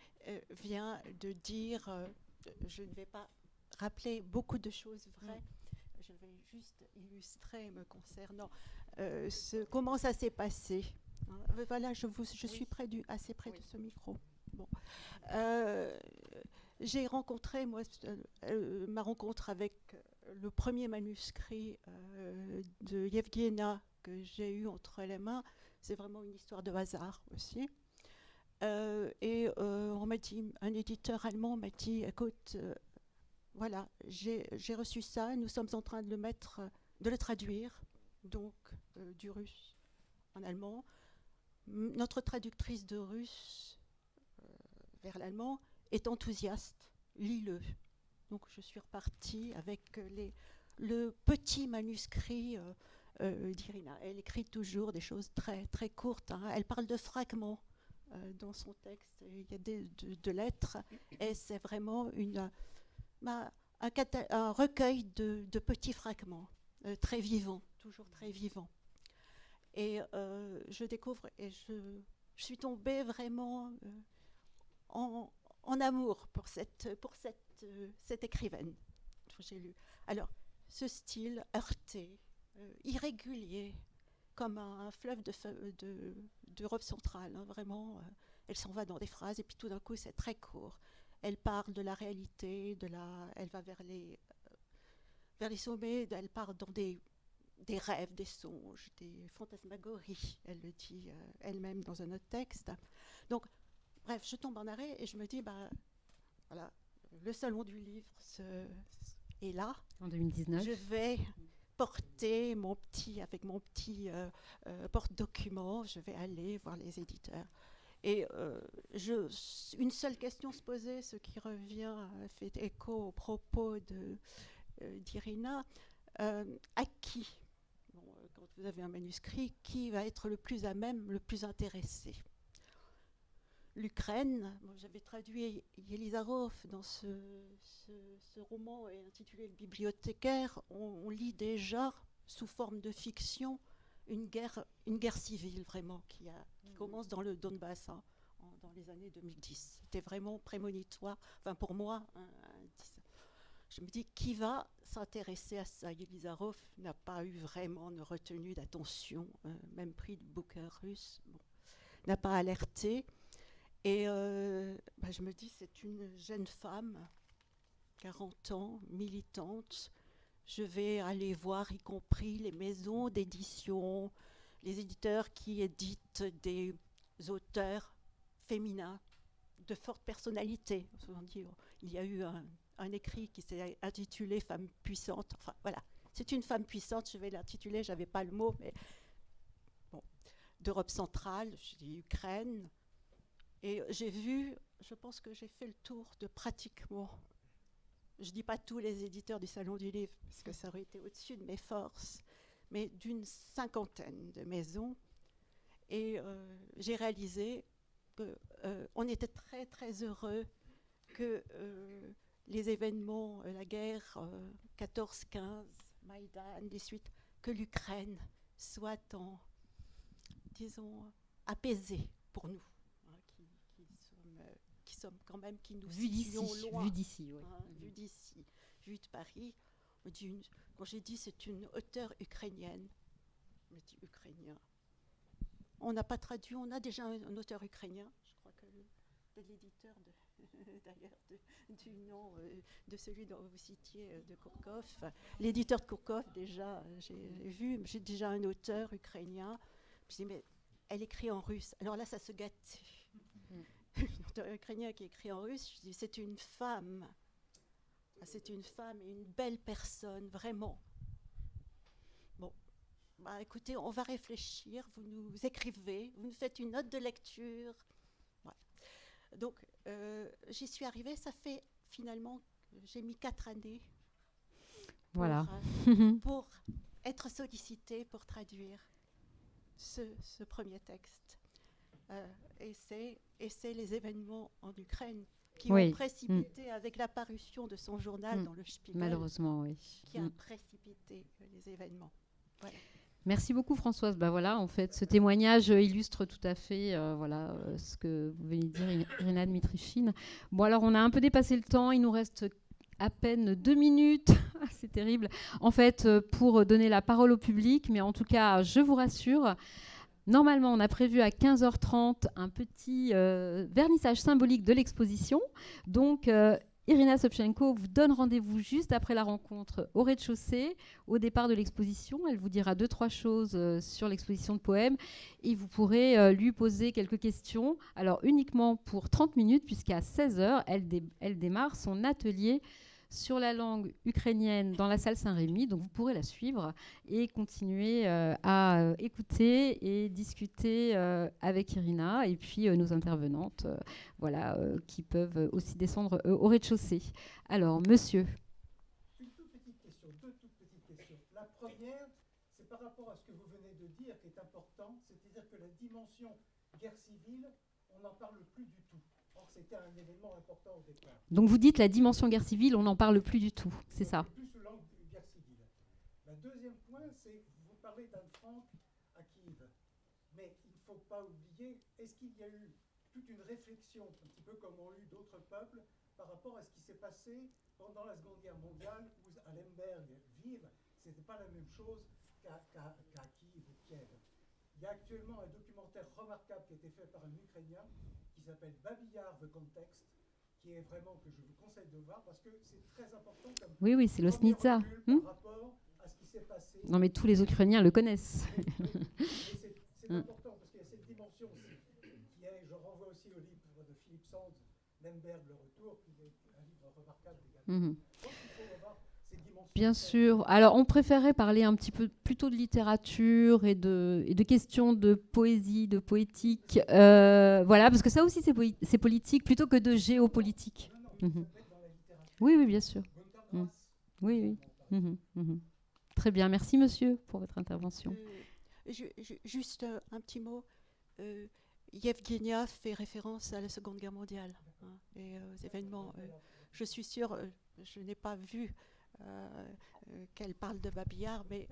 C: vient de dire, je ne vais pas rappeler beaucoup de choses vraies, je vais juste illustrer me concernant comment ça s'est passé. Hein. Voilà, je suis assez près de ce micro. Bon. J'ai rencontré, moi, ma rencontre avec le premier manuscrit de Yevgenia que j'ai eu entre les mains, c'est vraiment une histoire de hasard aussi. On m'a dit, un éditeur allemand m'a dit, écoute, voilà, j'ai reçu ça, nous sommes en train de le traduire, donc du russe en allemand. Notre traductrice de russe vers l'allemand est enthousiaste, lis-le. Donc je suis repartie avec le petit manuscrit d'Irina. Elle écrit toujours des choses très, très courtes. Hein. Elle parle de fragments dans son texte. Il y a de lettres et c'est vraiment un recueil de petits fragments très vivants, toujours très vivants. Et je découvre et je suis tombée vraiment en amour pour cette écrivaine que j'ai lue. Alors, ce style heurté, irrégulier, comme un fleuve d'Europe centrale, hein, vraiment, elle s'en va dans des phrases et puis tout d'un coup c'est très court. Elle parle de la réalité, elle va vers les sommets, elle part dans des rêves, des songes, des fantasmagories, elle le dit elle-même dans un autre texte. Donc, bref, je tombe en arrêt et je me dis, voilà, le Salon du Livre est là.
A: En 2019.
C: Je vais porter avec mon petit porte-document, je vais aller voir les éditeurs. Et une seule question se posait, ce qui revient, fait écho au propos d'Irina, à qui, quand vous avez un manuscrit, qui va être le plus à même, le plus intéressé? L'Ukraine, j'avais traduit Yelizarov dans ce roman intitulé Le bibliothécaire. On lit déjà, sous forme de fiction, une guerre civile vraiment qui commence dans le Donbass dans les années 2010. C'était vraiment prémonitoire, enfin pour moi. Je me dis, qui va s'intéresser à ça? Yelizarov n'a pas eu vraiment de retenue d'attention, même prix de Booker russe, n'a pas alerté. Et je me dis, c'est une jeune femme, 40 ans, militante. Je vais aller voir, y compris les maisons d'édition, les éditeurs qui éditent des auteurs féminins de forte personnalité. Il y a eu un écrit qui s'est intitulé « Femme puissante ». Enfin, voilà, c'est une femme puissante, je vais l'intituler, je n'avais pas le mot, mais bon, d'Europe centrale, je dis Ukraine. Et j'ai vu, je pense que j'ai fait le tour de pratiquement, je ne dis pas tous les éditeurs du Salon du Livre, parce que ça aurait été au-dessus de mes forces, mais d'une 50aine de maisons. Et j'ai réalisé qu'on était très, très heureux que les événements, la guerre 14-15, Maïdan, des suites, que l'Ukraine soit disons, apaisée pour nous. Qui nous situons loin.
A: Vu d'ici, oui.
C: Vu d'ici, vu de Paris. Quand j'ai dit c'est une auteure ukrainienne, je me dis ukrainien. On n'a pas traduit, on a déjà un auteur ukrainien, je crois que l'éditeur d'ailleurs du nom de celui dont vous citiez de Kourkov. L'éditeur de Kourkov, déjà, j'ai déjà un auteur ukrainien. Je dis, mais elle écrit en russe. Alors là, ça se gâte. Un auteur ukrainien qui écrit en russe, je dis, c'est une femme. C'est une femme et une belle personne, vraiment. Bon, écoutez, on va réfléchir. Vous nous écrivez, vous nous faites une note de lecture. Voilà. Donc, j'y suis arrivée. Ça fait finalement, j'ai mis 4 années
A: voilà.
C: pour être sollicité pour traduire ce premier texte. Et c'est les événements en Ukraine qui ont précipité, avec la parution de son journal dans le Spiegel,
A: malheureusement, oui.
C: qui a précipité les événements. Voilà.
A: Merci beaucoup Françoise. Bah voilà, en fait, ce témoignage illustre tout à fait ce que vous venez de dire, Irina Dmitrichine. Bon, alors on a un peu dépassé le temps, il nous reste à peine 2 minutes, c'est terrible, en fait, pour donner la parole au public, mais en tout cas, je vous rassure, normalement, on a prévu à 15h30 un petit vernissage symbolique de l'exposition, donc Irina Sobchenko vous donne rendez-vous juste après la rencontre au rez-de-chaussée, au départ de l'exposition. Elle vous dira 2-3 choses sur l'exposition de poèmes et vous pourrez lui poser quelques questions. Alors uniquement pour 30 minutes, puisqu'à 16h, elle démarre son atelier sur la langue ukrainienne dans la salle Saint-Rémy. Donc vous pourrez la suivre et continuer à écouter et discuter avec Irina et puis nos intervenantes qui peuvent aussi descendre au rez-de-chaussée. Alors, monsieur.
F: Une toute petite question, 2 toutes petites questions. La première, c'est par rapport à ce que vous venez de dire qui est important, c'est-à-dire que la dimension guerre civile, on n'en parle plus du tout. Or, c'était un événement important au départ.
A: Donc vous dites la dimension guerre civile, on n'en parle plus du tout, c'est ça?
F: Plus sous l'angle de guerre civile. Le deuxième point, c'est vous parlez d'Anne Frank à Kiev. Mais il ne faut pas oublier, est-ce qu'il y a eu toute une réflexion, un petit peu comme ont eu d'autres peuples, par rapport à ce qui s'est passé pendant la Seconde Guerre mondiale, où à Lemberg vivent, ce n'était pas la même chose qu'à Kiev ou Kiev. Il y a actuellement un documentaire remarquable qui a été fait par un Ukrainien qui s'appelle Babiyar The Context, qui est vraiment que je vous conseille de voir parce que c'est très important comme
A: oui, c'est l'Osnitsa.
F: Par rapport à ce qui s'est passé.
A: Non, mais tous les Ukrainiens le connaissent.
F: C'est important parce qu'il y a cette dimension aussi qui est, je renvoie aussi au livre de Philippe Sands, Lemberg, Le Retour, qui est un livre remarquable également. Donc il faut avoir ces dimensions.
A: Bien sûr. Alors, on préférait parler un petit peu plutôt de littérature et de questions de poésie, de poétique. Parce que ça aussi, c'est politique, plutôt que de géopolitique. Oui, bien sûr. Oui. Très bien. Merci, monsieur, pour votre intervention.
C: Juste un petit mot. Yevgenia fait référence à la Seconde Guerre mondiale et aux événements. Je suis sûre, je n'ai pas vu qu'elle parle de Babillard, mais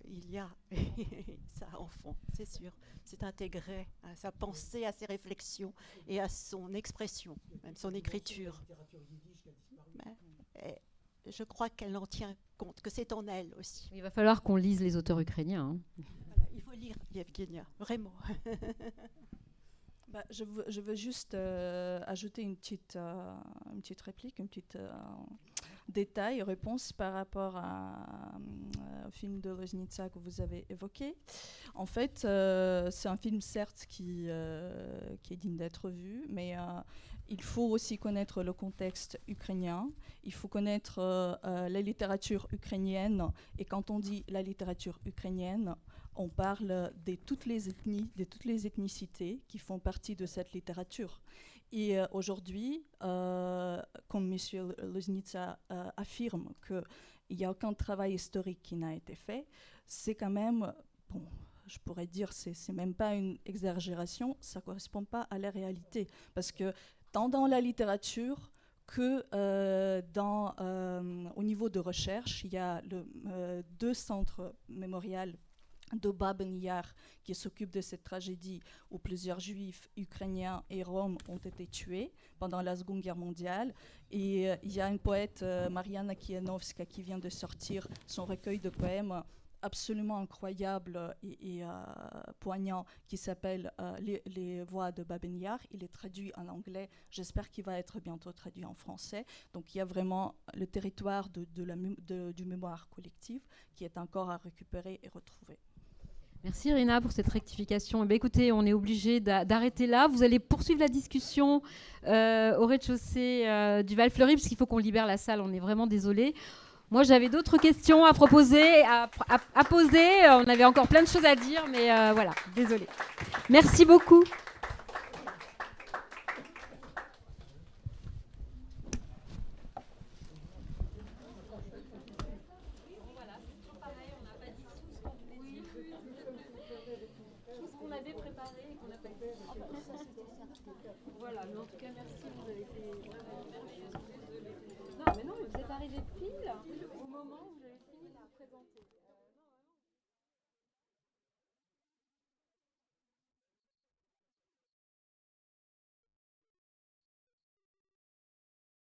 C: il y a ça en fond, c'est sûr. C'est intégré à sa pensée, à ses réflexions et à son expression, même son écriture. Je crois qu'elle en tient compte, que c'est en elle aussi.
A: Il va falloir qu'on lise les auteurs ukrainiens.
C: Voilà, il faut lire Yevgenia, vraiment.
B: Je veux juste ajouter une petite réplique, un petit détail, réponse par rapport au film de Loznitsa que vous avez évoqué. En fait, c'est un film certes qui est digne d'être vu, mais il faut aussi connaître le contexte ukrainien, il faut connaître la littérature ukrainienne, et quand on dit la littérature ukrainienne, on parle de toutes les ethnies, de toutes les ethnicités qui font partie de cette littérature. Et aujourd'hui, comme M. Loznitsa affirme qu'il n'y a aucun travail historique qui n'a été fait, c'est quand même, bon, je pourrais dire, c'est même pas une exagération, ça ne correspond pas à la réalité. Parce que tant dans la littérature que au niveau de recherche, il y a 2 centres mémoriels de Baben Yar qui s'occupe de cette tragédie où plusieurs juifs ukrainiens et roms ont été tués pendant la Seconde Guerre mondiale. Et il y a une poète, Mariana Kianovska, qui vient de sortir son recueil de poèmes absolument incroyable et poignant qui s'appelle les voix de Baben Yar. Il est traduit en anglais, j'espère qu'il va être bientôt traduit en français. Donc il y a vraiment le territoire du mémoire collectif qui est encore à récupérer et retrouver.
A: Merci Irina pour cette rectification. Écoutez, on est obligé d'arrêter là. Vous allez poursuivre la discussion au rez-de-chaussée du Val-Fleury, parce qu'il faut qu'on libère la salle, on est vraiment désolé. Moi, j'avais d'autres questions à proposer, à poser. On avait encore plein de choses à dire, mais voilà, désolé. Merci beaucoup. avait préparé et qu'on n'a pas fait. Voilà, mais en tout cas, merci, vous avez été vraiment merveilleuse. Non, mais non, vous êtes arrivé pile au moment où j'avais fini de présenter.